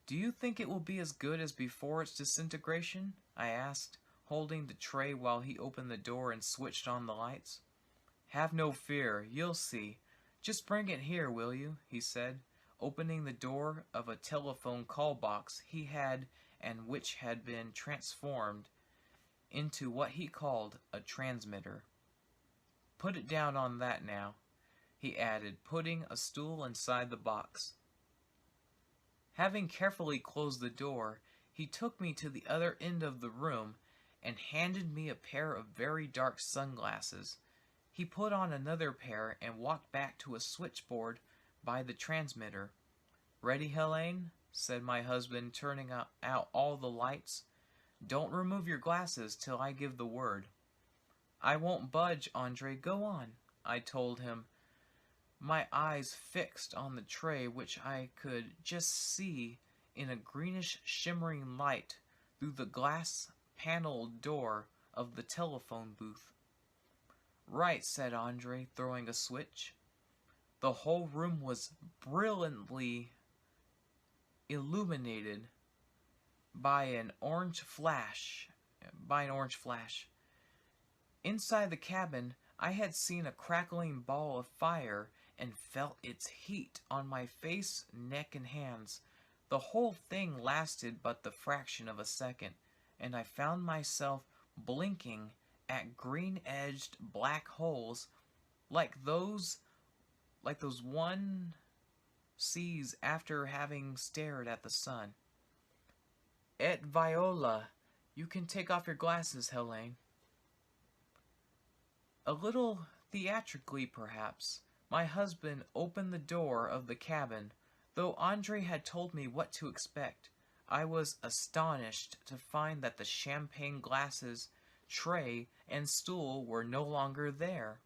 [SPEAKER 1] "Do you think it will be as good as before its disintegration?" I asked, holding the tray while he opened the door and switched on the lights. "Have no fear, you'll see. Just bring it here, will you?" he said, opening the door of a telephone call box he had and which had been transformed into what he called a transmitter. "Put it down on that now," he added, putting a stool inside the box. Having carefully closed the door, he took me to the other end of the room and handed me a pair of very dark sunglasses. He put on another pair and walked back to a switchboard by the transmitter. "Ready, Helene?" said my husband, turning out all the lights. "Don't remove your glasses till I give the word." "I won't budge, Andre, go on," I told him, my eyes fixed on the tray which I could just see in a greenish shimmering light through the glass paneled door of the telephone booth. "Right," said Andre, throwing a switch. The whole room was brilliantly illuminated by an orange flash. Inside the cabin, I had seen a crackling ball of fire and felt its heat on my face, neck, and hands. The whole thing lasted but the fraction of a second, and I found myself blinking at green-edged black holes like those one sees after having stared at the sun. "Et Viola, you can take off your glasses, Helene." A little theatrically, perhaps, my husband opened the door of the cabin. Though Andre had told me what to expect, I was astonished to find that the champagne glasses, tray, and stool were no longer there.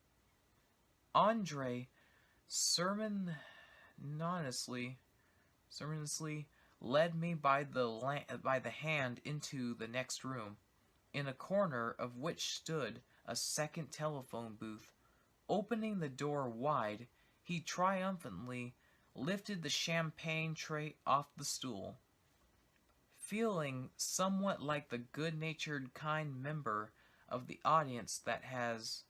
[SPEAKER 1] Andre sermoniously led me by the hand into the next room, in a corner of which stood a second telephone booth. Opening the door wide, he triumphantly lifted the champagne tray off the stool. Feeling somewhat like the good-natured kind member of the audience that has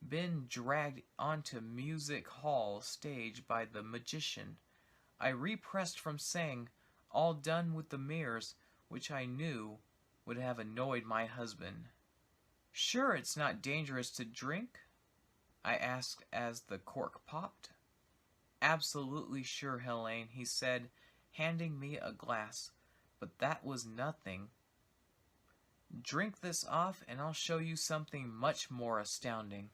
[SPEAKER 1] been dragged onto music hall stage by the magician, I repressed from saying, "All done with the mirrors," which I knew would have annoyed my husband. "Sure it's not dangerous to drink?" I asked as the cork popped. "Absolutely sure, Helene," he said, handing me a glass. But that was nothing. "Drink this off and I'll show you something much more astounding."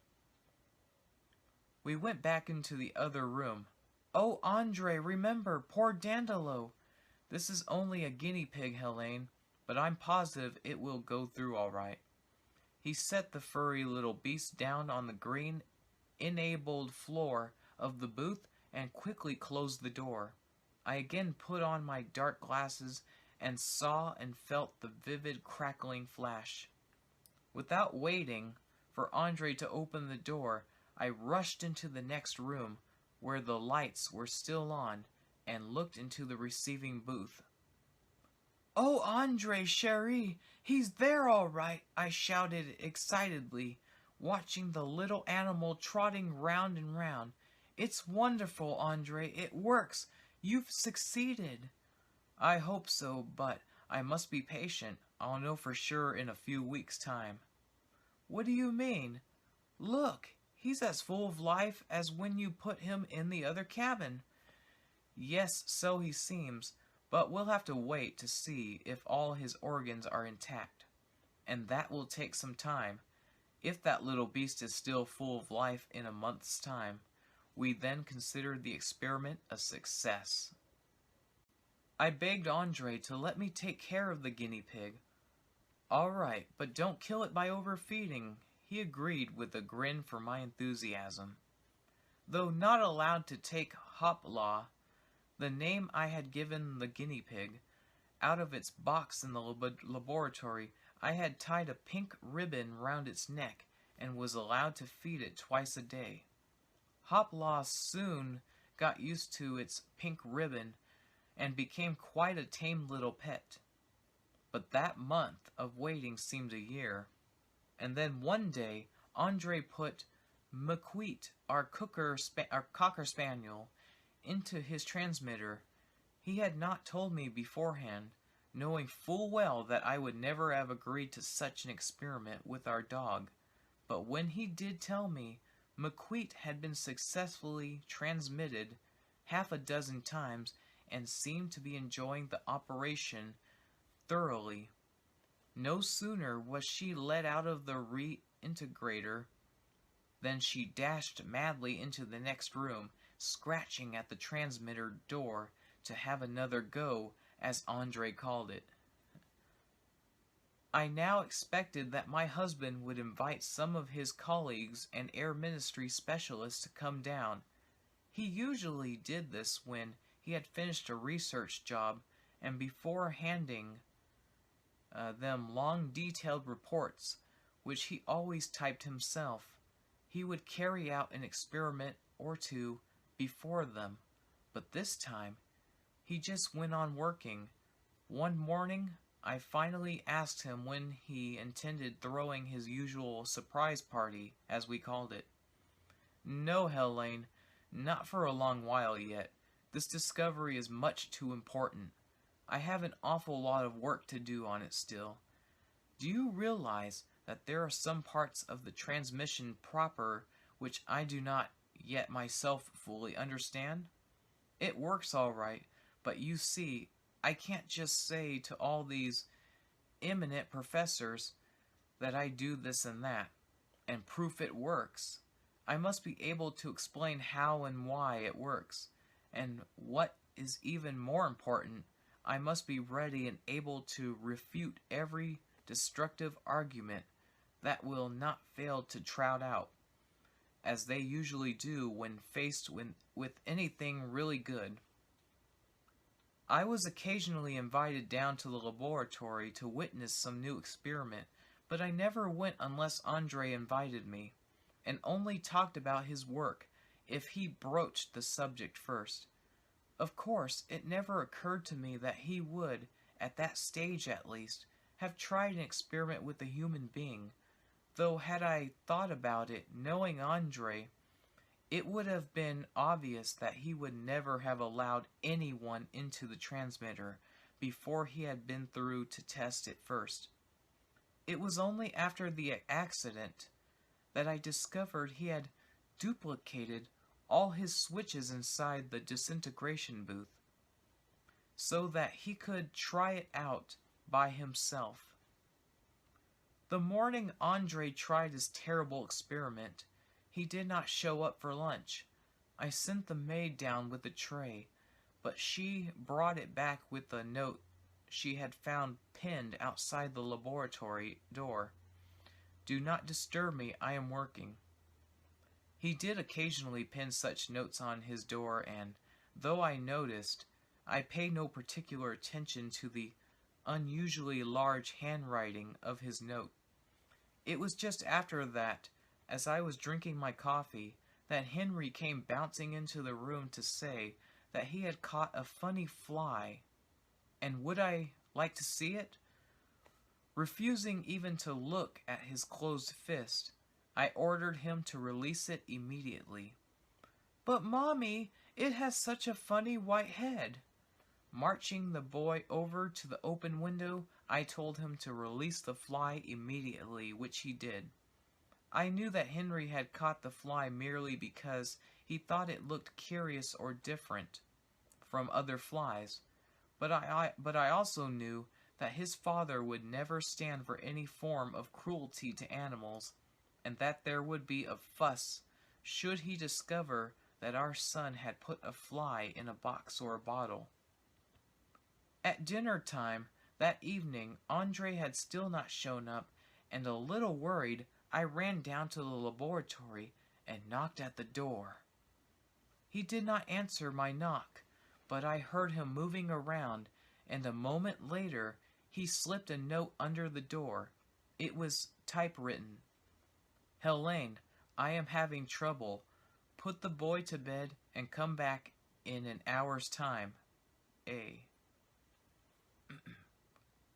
[SPEAKER 1] We went back into the other room. "Oh, Andre, remember, poor Dandolo. This is only a guinea pig, Helene, but I'm positive it will go through all right." He set the furry little beast down on the green, enameled floor of the booth and quickly closed the door. I again put on my dark glasses and saw and felt the vivid crackling flash. Without waiting for Andre to open the door, I rushed into the next room, where the lights were still on, and looked into the receiving booth. "Oh, Andre, chéri, he's there all right!" I shouted excitedly, watching the little animal trotting round and round. "It's wonderful, Andre, it works! You've succeeded!" "I hope so, but I must be patient. I'll know for sure in a few weeks' time." "What do you mean? Look, he's as full of life as when you put him in the other cabin." "Yes, so he seems, but we'll have to wait to see if all his organs are intact. And that will take some time. If that little beast is still full of life in a month's time, we then consider the experiment a success." I begged Andre to let me take care of the guinea pig. All right, but don't kill it by overfeeding, he agreed with a grin for my enthusiasm. Though not allowed to take Hopla, the name I had given the guinea pig, out of its box in the laboratory, I had tied a pink ribbon round its neck and was allowed to feed it twice a day. Hopla soon got used to its pink ribbon and became quite a tame little pet. But that month of waiting seemed a year. And then one day, Andre put McQueet, our cocker spaniel, into his transmitter. He had not told me beforehand, knowing full well that I would never have agreed to such an experiment with our dog. But when he did tell me, McQueet had been successfully transmitted half a dozen times and seemed to be enjoying the operation thoroughly. No sooner was she let out of the reintegrator than she dashed madly into the next room, scratching at the transmitter door to have another go, as Andre called it. I now expected that my husband would invite some of his colleagues and air ministry specialists to come down. He usually did this when he had finished a research job, and before handing them long detailed reports, which he always typed himself, he would carry out an experiment or two before them. But this time, he just went on working. One morning, I finally asked him when he intended throwing his usual surprise party, as we called it. No, Helene, not for a long while yet. This discovery is much too important. I have an awful lot of work to do on it still. Do you realize that there are some parts of the transmission proper which I do not yet myself fully understand? It works all right, but you see, I can't just say to all these eminent professors that I do this and that, and proof it works. I must be able to explain how and why it works, and what is even more important, I must be ready and able to refute every destructive argument that will not fail to trot out, as they usually do when faced with anything really good. I was occasionally invited down to the laboratory to witness some new experiment, but I never went unless Andre invited me, and only talked about his work if he broached the subject first. Of course, it never occurred to me that he would, at that stage at least, have tried an experiment with a human being, though had I thought about it, knowing Andre, it would have been obvious that he would never have allowed anyone into the transmitter before he had been through to test it first. It was only after the accident that I discovered he had duplicated all his switches inside the disintegration booth, so that he could try it out by himself. The morning Andre tried his terrible experiment, he did not show up for lunch. I sent the maid down with the tray, but she brought it back with a note she had found pinned outside the laboratory door. "Do not disturb me, I am working." He did occasionally pin such notes on his door, and, though I noticed, I paid no particular attention to the unusually large handwriting of his note. It was just after that, as I was drinking my coffee, that Henry came bouncing into the room to say that he had caught a funny fly, and would I like to see it? Refusing even to look at his closed fist, I ordered him to release it immediately. "But, Mommy, it has such a funny white head." Marching the boy over to the open window, I told him to release the fly immediately, which he did. I knew that Henry had caught the fly merely because he thought it looked curious or different from other flies, but I also knew that his father would never stand for any form of cruelty to animals, and that there would be a fuss should he discover that our son had put a fly in a box or a bottle. At dinner time, That evening, Andre had still not shown up, and a little worried, I ran down to the laboratory and knocked at the door. He did not answer my knock, but I heard him moving around, and a moment later he slipped a note under the door. It was typewritten. "Helene, I am having trouble. Put the boy to bed and come back in an hour's time. A."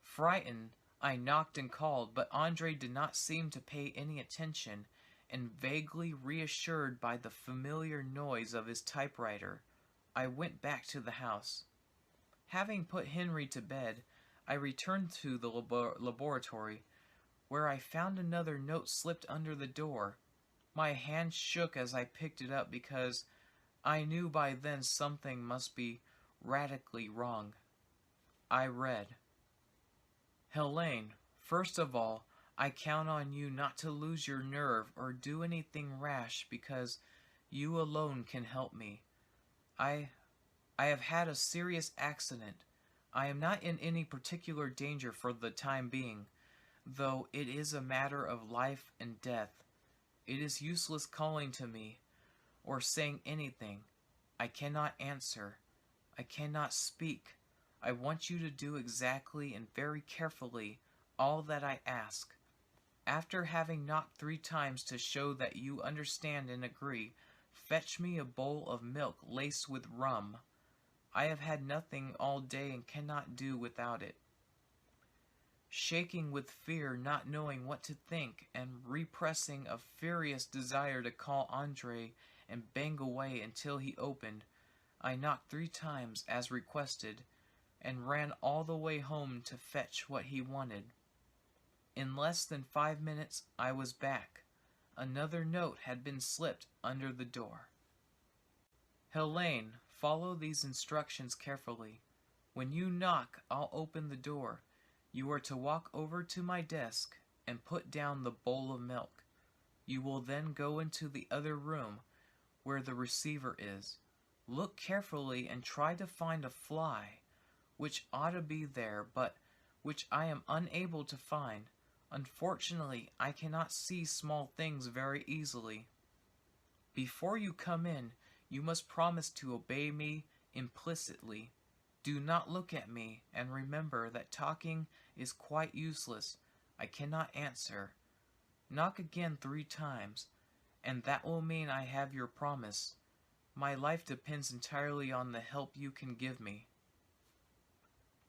[SPEAKER 1] Frightened, I knocked and called, but Andre did not seem to pay any attention, and vaguely reassured by the familiar noise of his typewriter, I went back to the house. Having put Henry to bed, I returned to the laboratory, where I found another note slipped under the door. My hand shook as I picked it up because I knew by then something must be radically wrong. I read, "Helene, first of all, I count on you not to lose your nerve or do anything rash because you alone can help me. I have had a serious accident. I am not in any particular danger for the time being, though it is a matter of life and death. It is useless calling to me or saying anything. I cannot answer. I cannot speak. I want you to do exactly and very carefully all that I ask. After having knocked 3 times to show that you understand and agree, fetch me a bowl of milk laced with rum. I have had nothing all day and cannot do without it." Shaking with fear, not knowing what to think, and repressing a furious desire to call Andre and bang away until he opened, I knocked 3 times as requested, and ran all the way home to fetch what he wanted. In less than 5 minutes I was back. Another note had been slipped under the door. "Helene, follow these instructions carefully. When you knock, I'll open the door. You are to walk over to my desk and put down the bowl of milk. You will then go into the other room where the receiver is. Look carefully and try to find a fly, which ought to be there, but which I am unable to find. Unfortunately, I cannot see small things very easily. Before you come in, you must promise to obey me implicitly. Do not look at me, and remember that talking is quite useless. I cannot answer. Knock again 3 times, and that will mean I have your promise. My life depends entirely on the help you can give me."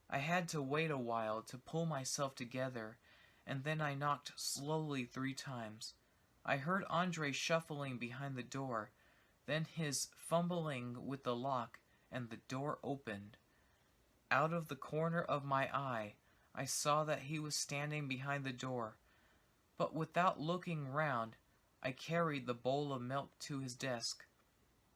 [SPEAKER 1] I had to wait a while to pull myself together, and then I knocked slowly 3 times. I heard Andre shuffling behind the door, then his fumbling with the lock, and the door opened. Out of the corner of my eye, I saw that he was standing behind the door, but without looking round, I carried the bowl of milk to his desk.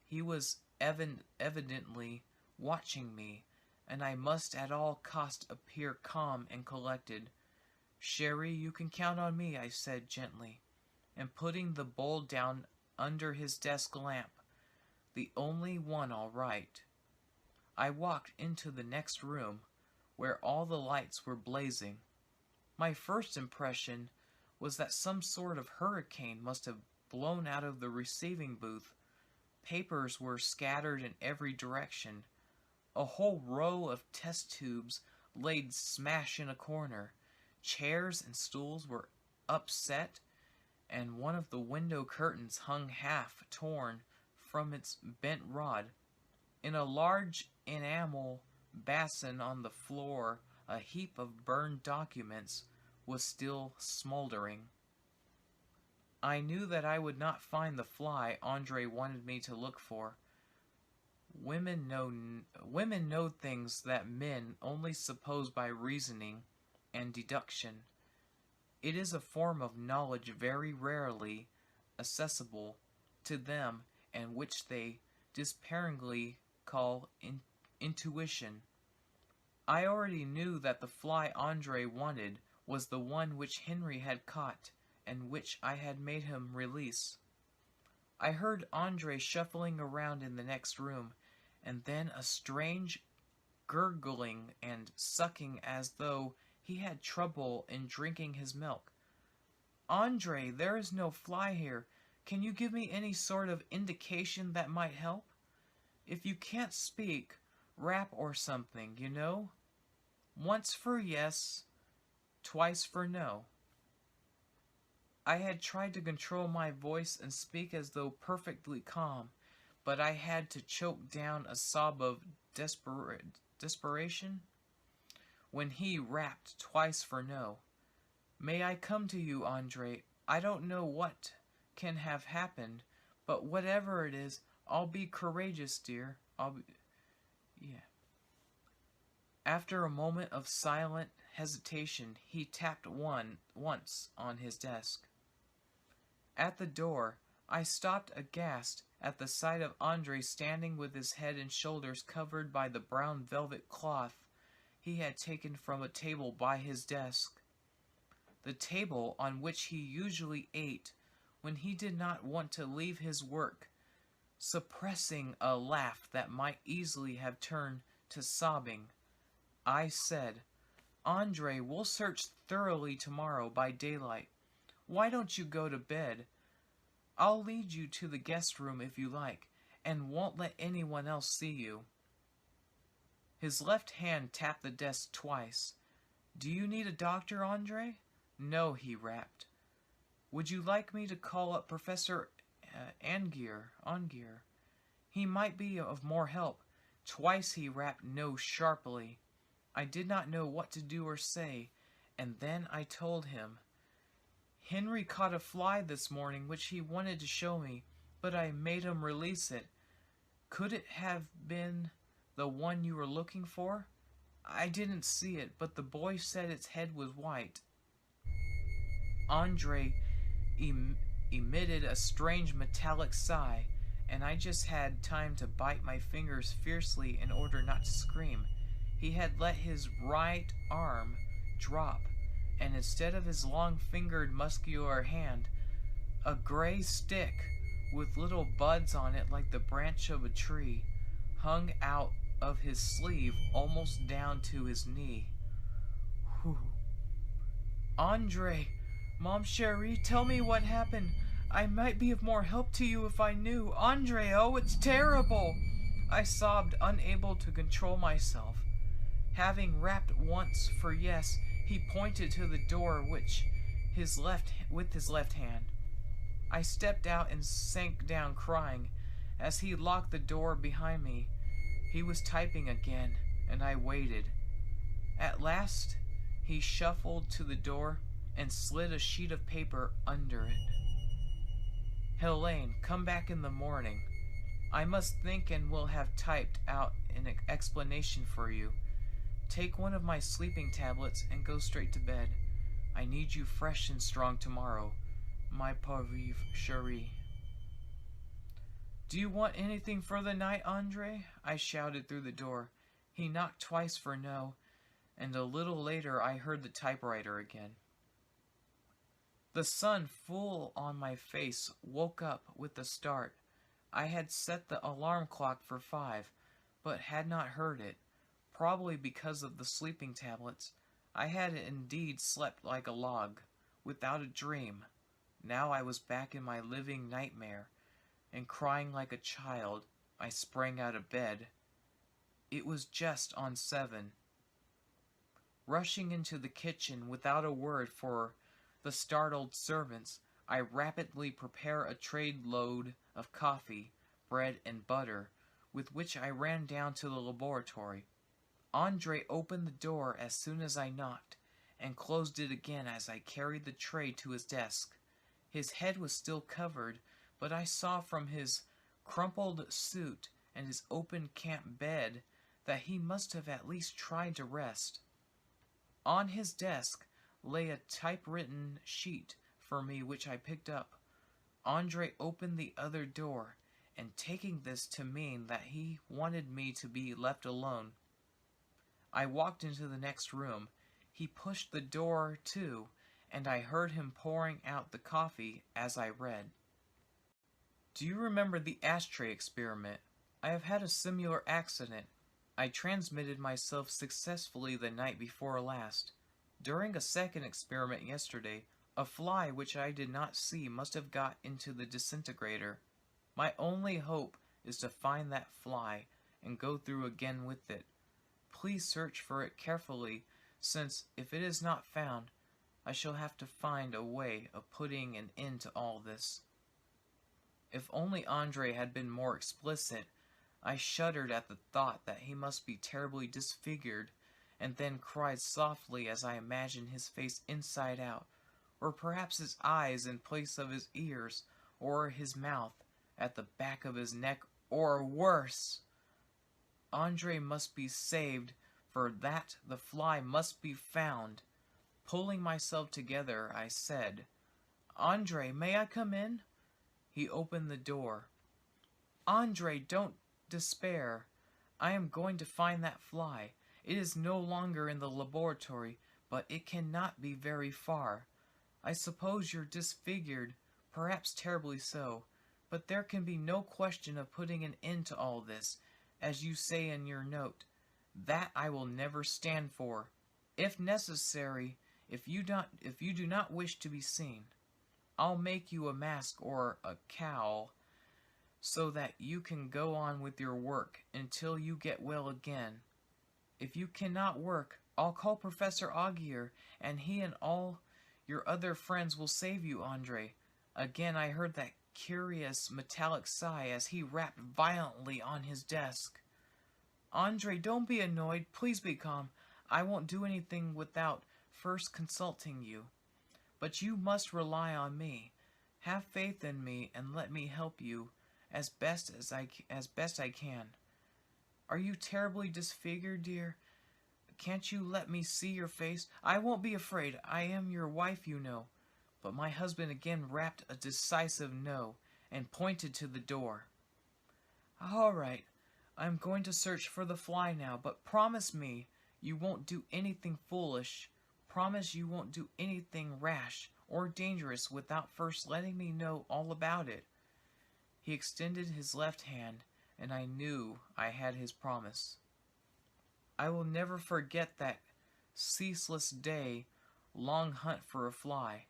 [SPEAKER 1] He was evidently watching me, and I must at all costs appear calm and collected. "Sherry, you can count on me," I said gently, and putting the bowl down under his desk lamp, the only one all right. I walked into the next room, where all the lights were blazing. My first impression was that some sort of hurricane must have blown out of the receiving booth. Papers were scattered in every direction. A whole row of test tubes laid smash in a corner. Chairs and stools were upset, and one of the window curtains hung half torn from its bent rod. In a large enamel basin on the floor, a heap of burned documents was still smoldering. I knew that I would not find the fly Andre wanted me to look for. Women know things that men only suppose by reasoning and deduction. It is a form of knowledge very rarely accessible to them, and which they despairingly call intuition. I already knew that the fly Andre wanted was the one which Henry had caught, and which I had made him release. I heard Andre shuffling around in the next room, and then a strange gurgling and sucking as though he had trouble in drinking his milk. "Andre, there is no fly here. Can you give me any sort of indication that might help? If you can't speak, rap or something, you know? Once for yes, twice for no." I had tried to control my voice and speak as though perfectly calm, but I had to choke down a sob of desperation when he rapped twice for no. "May I come to you, Andre? I don't know what can have happened, but whatever it is, I'll be courageous, dear. Yeah." After a moment of silent hesitation, he tapped once on his desk. At the door, I stopped aghast at the sight of Andre standing with his head and shoulders covered by the brown velvet cloth he had taken from a table by his desk, the table on which he usually ate when he did not want to leave his work, suppressing a laugh that might easily have turned to sobbing. I said, "Andre, we'll search thoroughly tomorrow by daylight. Why don't you go to bed? I'll lead you to the guest room if you like, and won't let anyone else see you." His left hand tapped the desk twice. "Do you need a doctor, Andre?" "No," he rapped. "Would you like me to call up Professor Angier? He might be of more help." Twice he rapped no sharply. I did not know what to do or say, and then I told him. "Henry caught a fly this morning which he wanted to show me, but I made him release it. Could it have been the one you were looking for? I didn't see it, but the boy said its head was white." Andre emitted a strange metallic sigh, and I just had time to bite my fingers fiercely in order not to scream. He had let his right arm drop, and instead of his long-fingered muscular hand, a gray stick with little buds on it like the branch of a tree hung out of his sleeve almost down to his knee. Whew. "Andre, Mom Cherie, tell me what happened. I might be of more help to you if I knew. Andre, oh, it's terrible!" I sobbed, unable to control myself. Having rapped once for yes, he pointed to the door with his left hand. I stepped out and sank down crying. As he locked the door behind me, he was typing again, and I waited. At last, he shuffled to the door and slid a sheet of paper under it. "Helene, come back in the morning. I must think and will have typed out an explanation for you. Take one of my sleeping tablets and go straight to bed. I need you fresh and strong tomorrow, my pauvre chérie." "Do you want anything for the night, Andre?" I shouted through the door. He knocked twice for no, and a little later I heard the typewriter again. The sun full on my face woke up with a start. I had set the alarm clock for 5, but had not heard it. Probably because of the sleeping tablets, I had indeed slept like a log, without a dream. Now I was back in my living nightmare, and crying like a child, I sprang out of bed. It was just on 7. Rushing into the kitchen without a word for the startled servants, I rapidly prepared a tradeload of coffee, bread, and butter, with which I ran down to the laboratory. Andre opened the door as soon as I knocked, and closed it again as I carried the tray to his desk. His head was still covered, but I saw from his crumpled suit and his open camp bed that he must have at least tried to rest. On his desk lay a typewritten sheet for me which I picked up. Andre opened the other door, and taking this to mean that he wanted me to be left alone, I walked into the next room. He pushed the door to, and I heard him pouring out the coffee as I read. "Do you remember the ashtray experiment? I have had a similar accident. I transmitted myself successfully the night before last. During a second experiment yesterday, a fly which I did not see must have got into the disintegrator. My only hope is to find that fly and go through again with it. Please search for it carefully, since if it is not found, I shall have to find a way of putting an end to all this. If only Andre had been more explicit. I shuddered at the thought that he must be terribly disfigured, and then cried softly as I imagined his face inside out, or perhaps his eyes in place of his ears, or his mouth at the back of his neck, or worse. Andre must be saved, for that the fly must be found. Pulling myself together, I said, "Andre, may I come in?" He opened the door. "Andre, don't despair. I am going to find that fly. It is no longer in the laboratory, but it cannot be very far. I suppose you're disfigured, perhaps terribly so, but there can be no question of putting an end to all this, as you say in your note. That I will never stand for. If necessary, if you do not wish to be seen, I'll make you a mask or a cowl, so that you can go on with your work until you get well again. If you cannot work, I'll call Professor Augier, and he and all your other friends will save you, Andre." Again I heard that curious metallic sigh as he rapped violently on his desk. "Andre, don't be annoyed. Please be calm. I won't do anything without first consulting you. But you must rely on me. Have faith in me and let me help you as best I can. Are you terribly disfigured, dear? Can't you let me see your face? I won't be afraid. I am your wife, you know." But my husband again rapped a decisive no and pointed to the door. "All right. I'm going to search for the fly now, but promise me you won't do anything foolish. Promise you won't do anything rash or dangerous without first letting me know all about it." He extended his left hand, and I knew I had his promise. I will never forget that ceaseless day-long hunt for a fly.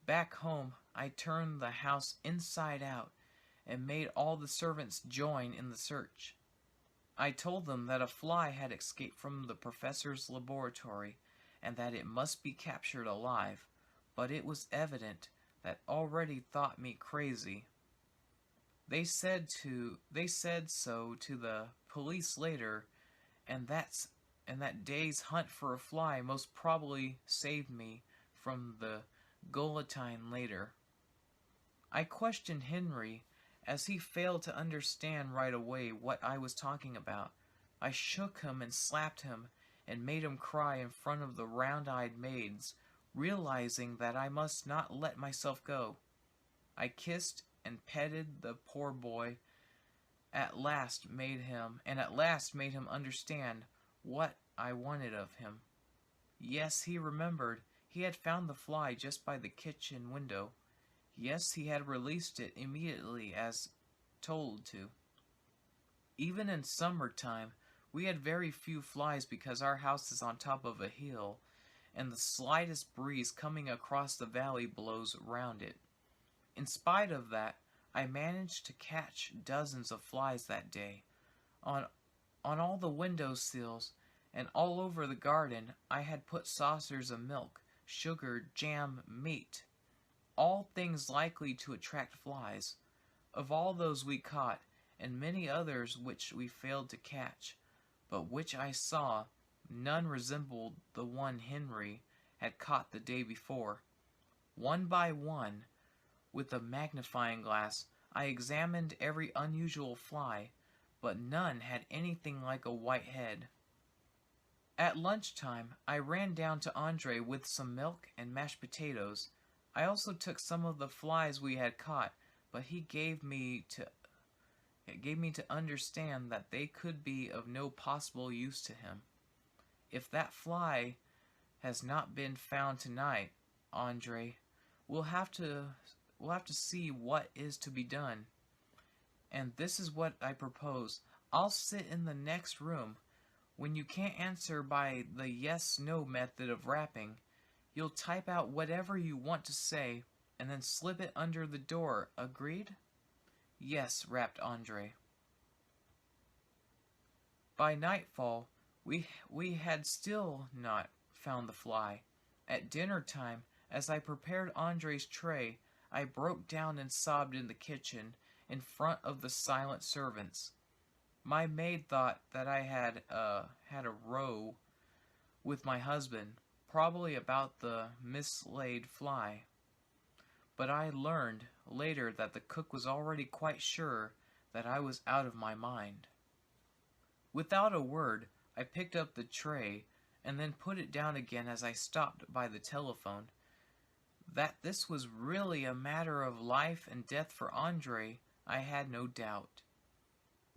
[SPEAKER 1] Back home, I turned the house inside out and made all the servants join in the search. I told them that a fly had escaped from the professor's laboratory and that it must be captured alive, but it was evident that already thought me crazy. They said so to the police later, and that day's hunt for a fly most probably saved me from the guillotine later. I questioned Henry, as he failed to understand right away what I was talking about. I shook him and slapped him and made him cry in front of the round-eyed maids, realizing that I must not let myself go. I kissed and petted the poor boy, at last made him understand what I wanted of him. Yes, he remembered. He had found the fly just by the kitchen window. Yes, he had released it immediately as told to. Even in summertime, we had very few flies because our house is on top of a hill, and the slightest breeze coming across the valley blows round it. In spite of that, I managed to catch dozens of flies that day. On all the window sills and all over the garden I had put saucers of milk, sugar, jam, meat, all things likely to attract flies. Of all those we caught, and many others which we failed to catch, but which I saw, none resembled the one Henry had caught the day before. One by one, with a magnifying glass, I examined every unusual fly, but none had anything like a white head. At lunchtime, I ran down to Andre with some milk and mashed potatoes. I also took some of the flies we had caught, but he gave me to understand that they could be of no possible use to him. "If that fly has not been found tonight, Andre, we'll have to see what is to be done. And this is what I propose. I'll sit in the next room. When you can't answer by the yes-no method of rapping, you'll type out whatever you want to say and then slip it under the door. Agreed?" "Yes," rapped Andre. By nightfall, we had still not found the fly. At dinner time, as I prepared Andre's tray, I broke down and sobbed in the kitchen in front of the silent servants. My maid thought that I had a row with my husband, probably about the mislaid fly. But I learned later that the cook was already quite sure that I was out of my mind. Without a word, I picked up the tray and then put it down again as I stopped by the telephone. That this was really a matter of life and death for Andre, I had no doubt.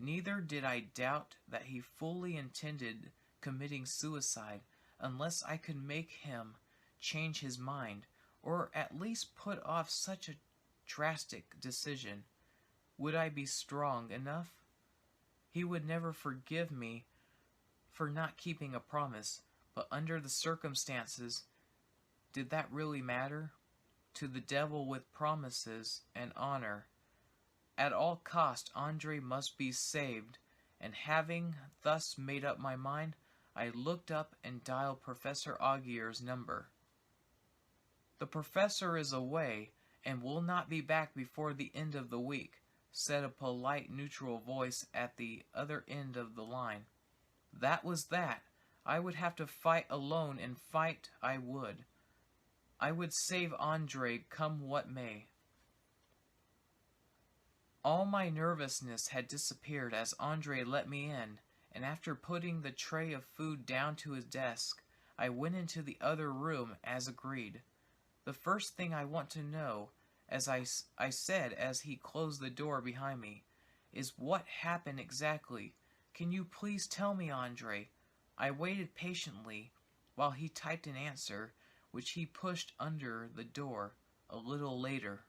[SPEAKER 1] Neither did I doubt that he fully intended committing suicide unless I could make him change his mind, or at least put off such a drastic decision. Would I be strong enough? He would never forgive me for not keeping a promise, but under the circumstances, did that really matter? To the devil with promises and honor. At all cost, Andre must be saved, and having thus made up my mind, I looked up and dialed Professor Aguirre's number. "The professor is away, and will not be back before the end of the week," said a polite, neutral voice at the other end of the line. That was that. I would have to fight alone, and fight I would. I would save Andre, come what may. All my nervousness had disappeared as Andre let me in, and after putting the tray of food down to his desk, I went into the other room as agreed. "The first thing I want to know," as I said as he closed the door behind me, "is what happened exactly. Can you please tell me, Andre?" I waited patiently while he typed an answer, which he pushed under the door a little later.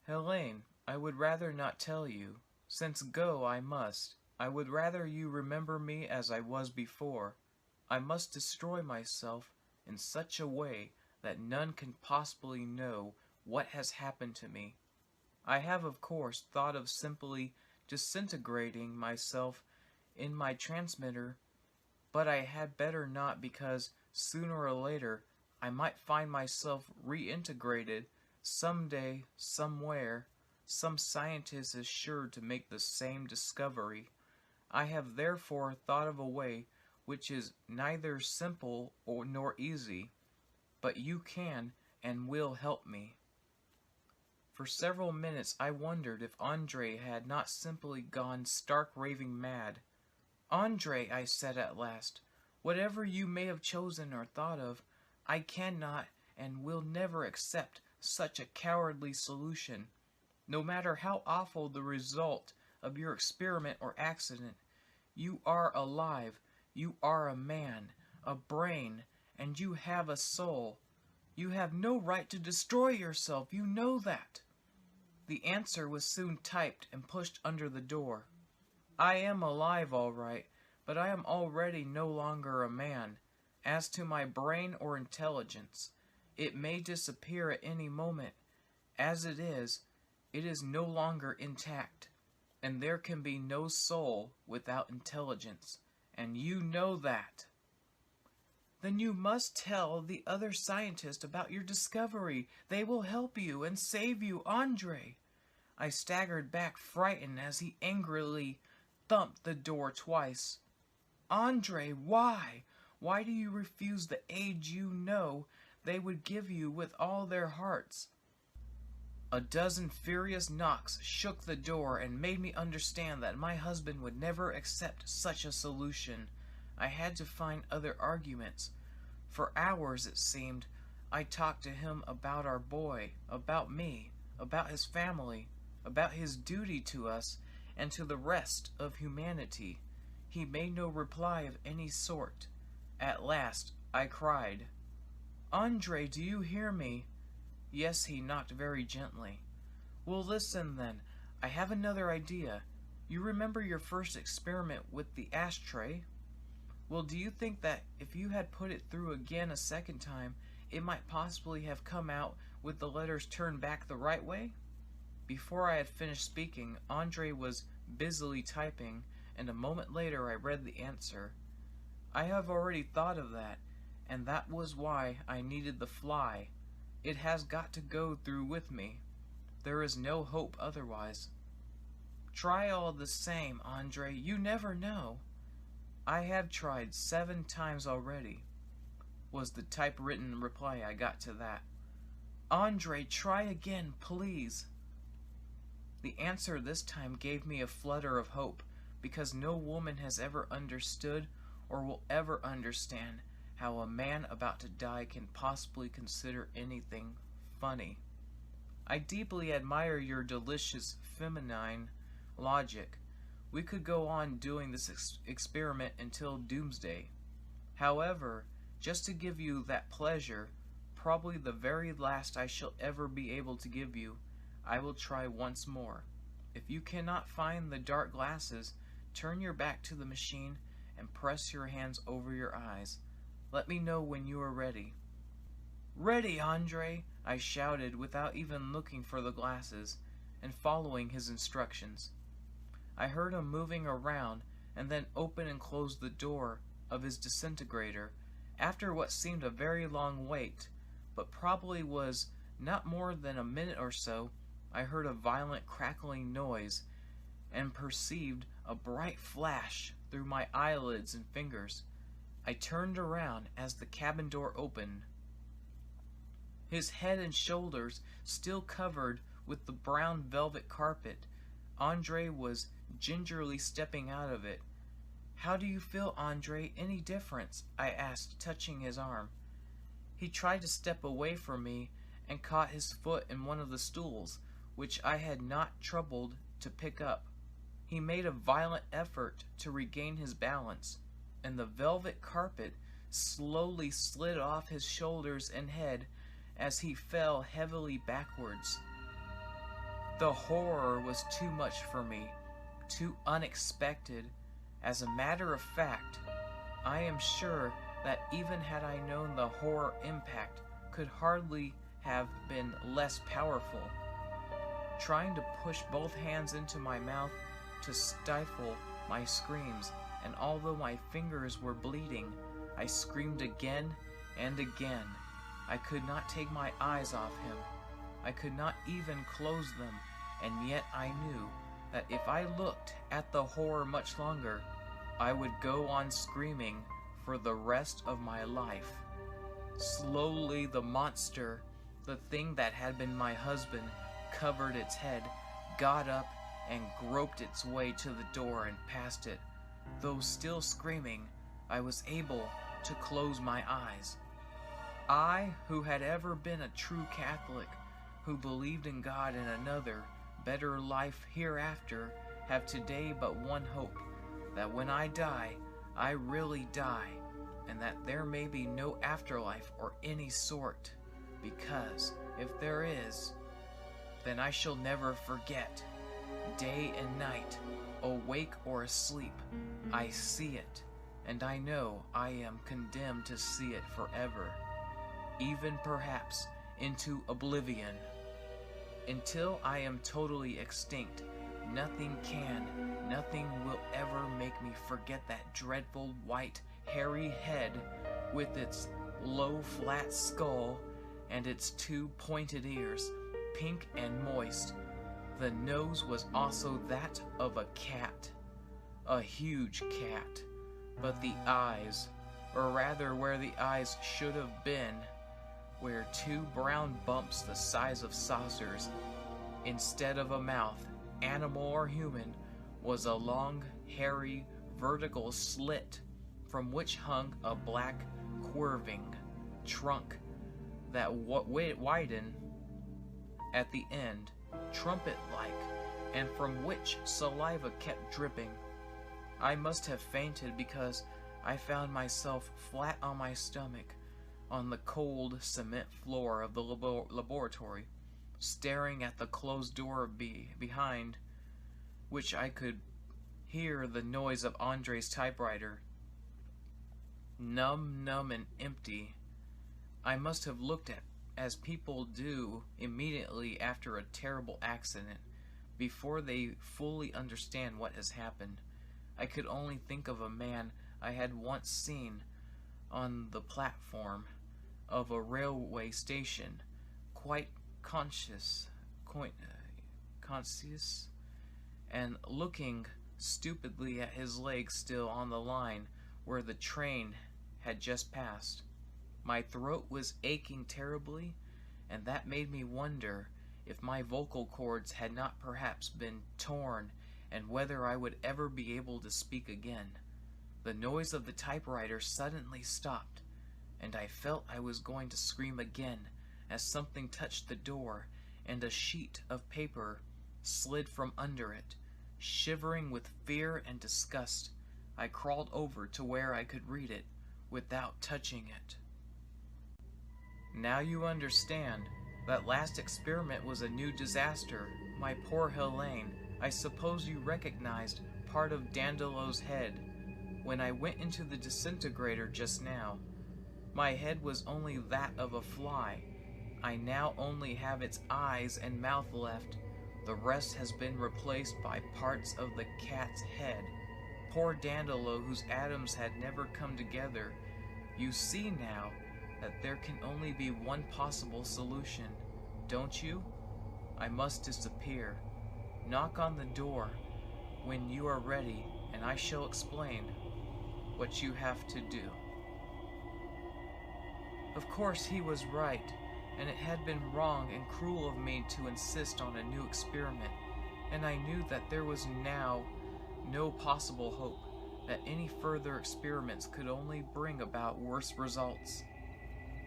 [SPEAKER 1] "Helene, I would rather not tell you. Since go I must, I would rather you remember me as I was before. I must destroy myself in such a way that none can possibly know what has happened to me. I have, of course, thought of simply disintegrating myself in my transmitter, but I had better not, because sooner or later I might find myself reintegrated someday, somewhere. Some scientist is sure to make the same discovery. I have therefore thought of a way which is neither simple nor easy, but you can and will help me." For several minutes I wondered if Andre had not simply gone stark raving mad. "Andre," I said at last, "whatever you may have chosen or thought of, I cannot and will never accept such a cowardly solution. No matter how awful the result of your experiment or accident, you are alive, you are a man, a brain, and you have a soul. You have no right to destroy yourself, you know that." The answer was soon typed and pushed under the door. "I am alive, all right, but I am already no longer a man. As to my brain or intelligence, it may disappear at any moment. As it is no longer intact, and there can be no soul without intelligence, and you know that." "Then you must tell the other scientists about your discovery. They will help you and save you, Andre." I staggered back, frightened, as he angrily thumped the door twice. "Andre, why? Why do you refuse the aid you know they would give you with all their hearts?" A dozen furious knocks shook the door and made me understand that my husband would never accept such a solution. I had to find other arguments. For hours, it seemed, I talked to him about our boy, about me, about his family, about his duty to us and to the rest of humanity. He made no reply of any sort. At last, I cried, "Andre, do you hear me?" Yes, he knocked very gently. "Well, listen then. I have another idea. You remember your first experiment with the ashtray?" Well, do you think that if you had put it through again a second time, it might possibly have come out with the letters turned back the right way? Before I had finished speaking, Andre was busily typing, and a moment later I read the answer. I have already thought of that, and that was why I needed the fly. It has got to go through with me. There is no hope otherwise. Try all the same, Andre. You never know. I have tried 7 times already, was the typewritten reply I got to that. Andre, try again, please. The answer this time gave me a flutter of hope, because no woman has ever understood or will ever understand how a man about to die can possibly consider anything funny. I deeply admire your delicious feminine logic. We could go on doing this experiment until doomsday. However, just to give you that pleasure, probably the very last I shall ever be able to give you, I will try once more. If you cannot find the dark glasses, turn your back to the machine and press your hands over your eyes. Let me know when you are ready. Ready, Andre! I shouted without even looking for the glasses, and following his instructions. I heard him moving around, and then open and close the door of his disintegrator, after what seemed a very long wait, but probably was not more than a minute or so. I heard a violent crackling noise, and perceived a bright flash through my eyelids and fingers. I turned around as the cabin door opened. His head and shoulders still covered with the brown velvet carpet, Andre was gingerly stepping out of it. How do you feel, Andre? Any difference? I asked, touching his arm. He tried to step away from me and caught his foot in one of the stools, which I had not troubled to pick up. He made a violent effort to regain his balance, and the velvet carpet slowly slid off his shoulders and head as he fell heavily backwards. The horror was too much for me, too unexpected. As a matter of fact, I am sure that even had I known the horror impact could hardly have been less powerful. Trying to push both hands into my mouth to stifle my screams, and although my fingers were bleeding, I screamed again and again. I could not take my eyes off him. I could not even close them, and yet I knew that if I looked at the horror much longer, I would go on screaming for the rest of my life. Slowly the monster, the thing that had been my husband, covered its head, got up, and groped its way to the door and past it. Though still screaming, I was able to close my eyes. I, who had ever been a true Catholic, who believed in God and another, better life hereafter, have today but one hope, that when I die, I really die, and that there may be no afterlife or any sort, because if there is, then I shall never forget. Day and night, awake or asleep, I see it, and I know I am condemned to see it forever, even perhaps into oblivion. Until I am totally extinct, nothing will ever make me forget that dreadful white, hairy head with its low, flat skull and its 2 pointed ears, pink and moist. The nose was also that of a cat, a huge cat, but the eyes, or rather where the eyes should have been, were 2 brown bumps the size of saucers. Instead of a mouth, animal or human, was a long, hairy, vertical slit from which hung a black, curving trunk that widened at the end, trumpet-like, and from which saliva kept dripping. I must have fainted because I found myself flat on my stomach on the cold cement floor of the laboratory, staring at the closed door behind which I could hear the noise of Andre's typewriter. numb and empty. I must have looked at as people do immediately after a terrible accident, before they fully understand what has happened. I could only think of a man I had once seen on the platform of a railway station, quite conscious, and looking stupidly at his legs still on the line where the train had just passed. My throat was aching terribly, and that made me wonder if my vocal cords had not perhaps been torn, and whether I would ever be able to speak again. The noise of the typewriter suddenly stopped, and I felt I was going to scream again as something touched the door, and a sheet of paper slid from under it. Shivering with fear and disgust, I crawled over to where I could read it without touching it. Now you understand. That last experiment was a new disaster. My poor Helene, I suppose you recognized part of Dandelo's head when I went into the disintegrator just now. My head was only that of a fly. I now only have its eyes and mouth left. The rest has been replaced by parts of the cat's head. Poor Dandelo, whose atoms had never come together. You see now that there can only be one possible solution, don't you? I must disappear. Knock on the door when you are ready, and I shall explain what you have to do. Of course he was right, and it had been wrong and cruel of me to insist on a new experiment, and I knew that there was now no possible hope, that any further experiments could only bring about worse results.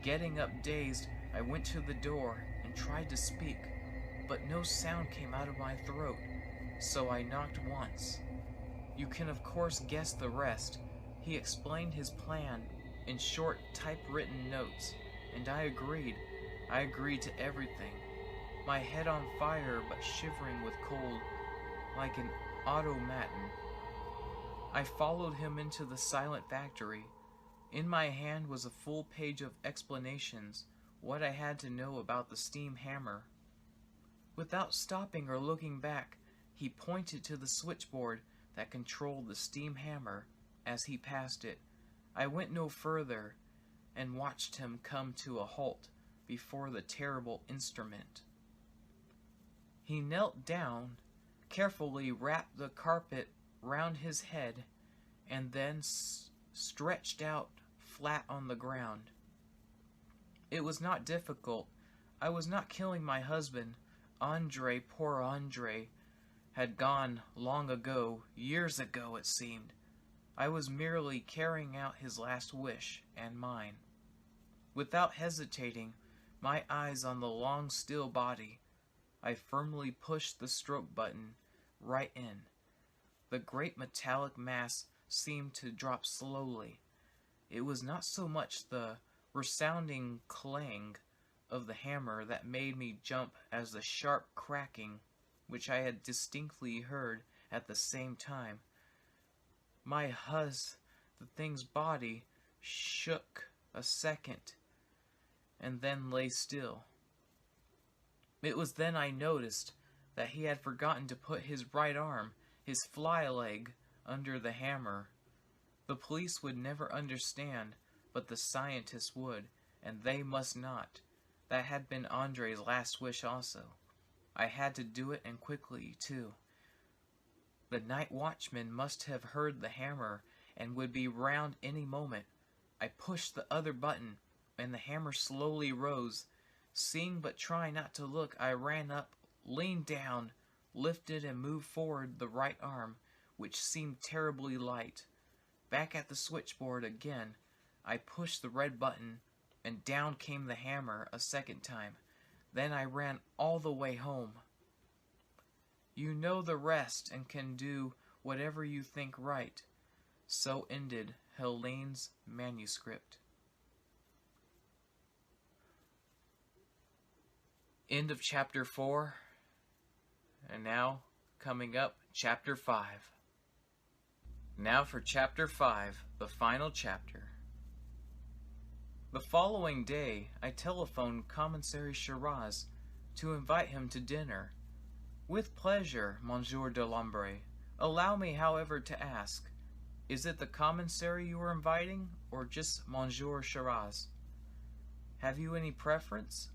[SPEAKER 1] Getting up dazed, I went to the door and tried to speak, but no sound came out of my throat, so I knocked once. You can of course guess the rest. He explained his plan in short typewritten notes, and I agreed. I agreed to everything. My head on fire but shivering with cold, like an automaton. I followed him into the silent factory. In my hand was a full page of explanations, what I had to know about the steam hammer. Without stopping or looking back, he pointed to the switchboard that controlled the steam hammer as he passed it. I went no further and watched him come to a halt before the terrible instrument. He knelt down, carefully wrapped the carpet round his head, and then stretched out flat on the ground. It was not difficult. I was not killing my husband. Andre, poor Andre, had gone long ago, years ago it seemed. I was merely carrying out his last wish and mine. Without hesitating, my eyes on the long still body, I firmly pushed the stroke button right in. The great metallic mass seemed to drop slowly. It was not so much the resounding clang of the hammer that made me jump as the sharp cracking which I had distinctly heard at the same time. The thing's body shook a second and then lay still. It was then I noticed that he had forgotten to put his right arm, his fly leg, under the hammer. The police would never understand, but the scientists would, and they must not. That had been Andre's last wish also. I had to do it, and quickly, too. The night watchman must have heard the hammer, and would be round any moment. I pushed the other button, and the hammer slowly rose. Seeing but trying not to look, I ran up, leaned down, lifted and moved forward the right arm, which seemed terribly light. Back at the switchboard again, I pushed the red button, and down came the hammer a second time. Then I ran all the way home. You know the rest, and can do whatever you think right. So ended Helene's manuscript. End of chapter 4, and now coming up chapter 5. Now for chapter 5, the final chapter. The following day, I telephoned Commissary Shiraz to invite him to dinner. With pleasure, Monsieur de Lambre. Allow me, however, to ask, is it the commissary you are inviting, or just Monsieur Shiraz? Have you any preference?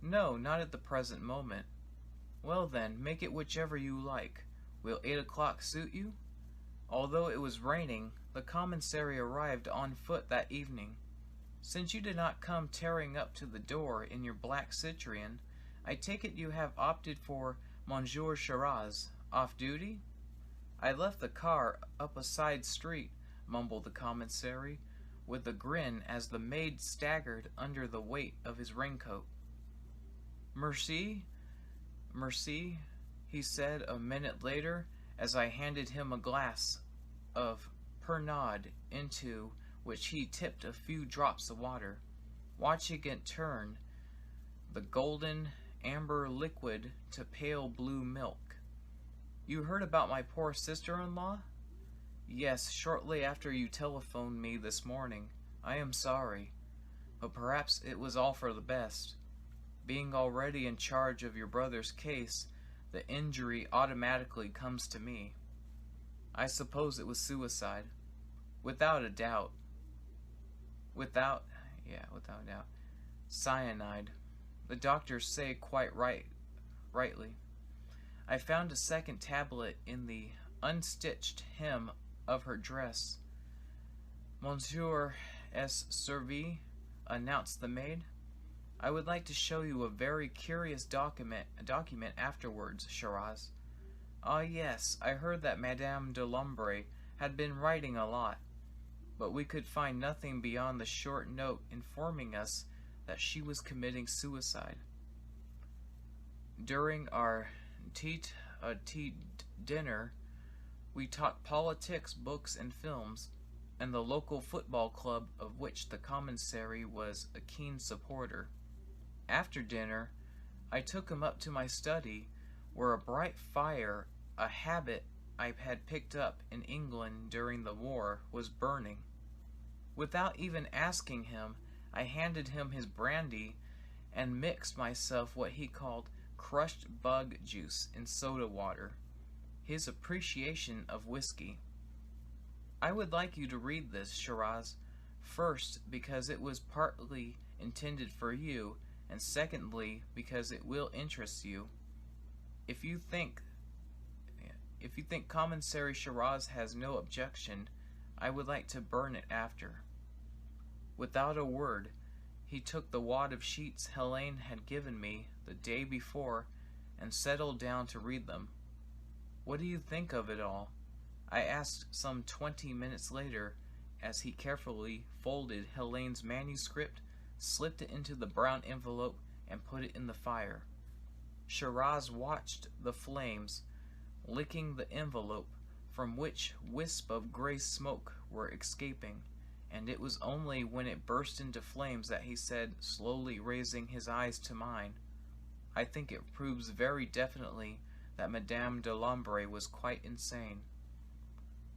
[SPEAKER 1] No, not at the present moment. Well then, make it whichever you like. Will 8 o'clock suit you? Although it was raining, the commissary arrived on foot that evening. Since you did not come tearing up to the door in your black Citroën, I take it you have opted for Monsieur Shiraz, off duty? I left the car up a side street, mumbled the commissary, with a grin as the maid staggered under the weight of his raincoat. Merci, merci, he said a minute later as I handed him a glass of Pernod into which he tipped a few drops of water, watching it turn the golden amber liquid to pale blue milk. You heard about my poor sister-in-law? Yes, shortly after you telephoned me this morning. I am sorry, but perhaps it was all for the best. Being already in charge of your brother's case, the injury automatically comes to me. I suppose it was suicide. Without a doubt. Without a doubt. Cyanide. The doctors say quite rightly. I found a second tablet in the unstitched hem of her dress. Monsieur est servi, announced the maid. I would like to show you a very curious document afterwards, Shiraz. Ah yes, I heard that Madame de Lambre had been writing a lot, but we could find nothing beyond the short note informing us that she was committing suicide. During our tete-a-tete dinner, we talked politics, books, and films, and the local football club of which the commissary was a keen supporter. After dinner, I took him up to my study, where a bright fire, a habit I had picked up in England during the war, was burning. Without even asking him, I handed him his brandy and mixed myself what he called crushed bug juice in soda water, his appreciation of whiskey. I would like you to read this, Shiraz, first because it was partly intended for you, and secondly because it will interest you. If you think Commissary Shiraz has no objection, I would like to burn it after. Without a word, he took the wad of sheets Helene had given me the day before and settled down to read them. What do you think of it all? I asked some 20 minutes later as he carefully folded Helene's manuscript, slipped it into the brown envelope, and put it in the fire. Shiraz watched the flames, licking the envelope, from which wisps of gray smoke were escaping, and it was only when it burst into flames that he said, slowly raising his eyes to mine, I think it proves very definitely that Madame de Lambre was quite insane.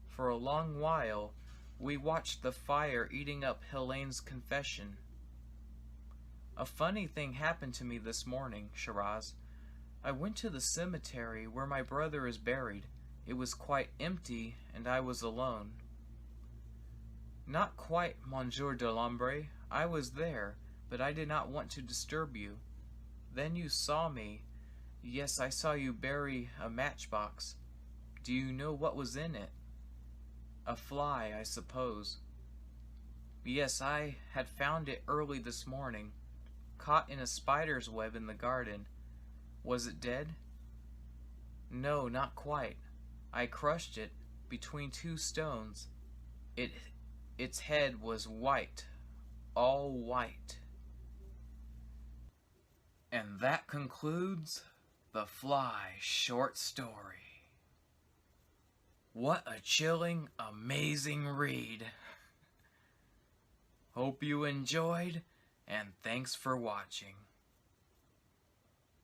[SPEAKER 1] For a long while, we watched the fire eating up Helene's confession. A funny thing happened to me this morning, Shiraz. I went to the cemetery where my brother is buried. It was quite empty, and I was alone. Not quite, Monsieur de Lambre. I was there, but I did not want to disturb you. Then you saw me. Yes, I saw you bury a matchbox. Do you know what was in it? A fly, I suppose. Yes, I had found it early this morning, caught in a spider's web in the garden. Was it dead? No, not quite. I crushed it between two stones. Its head was white, all white. And that concludes The Fly short story. What a chilling, amazing read. Hope you enjoyed, and thanks for watching.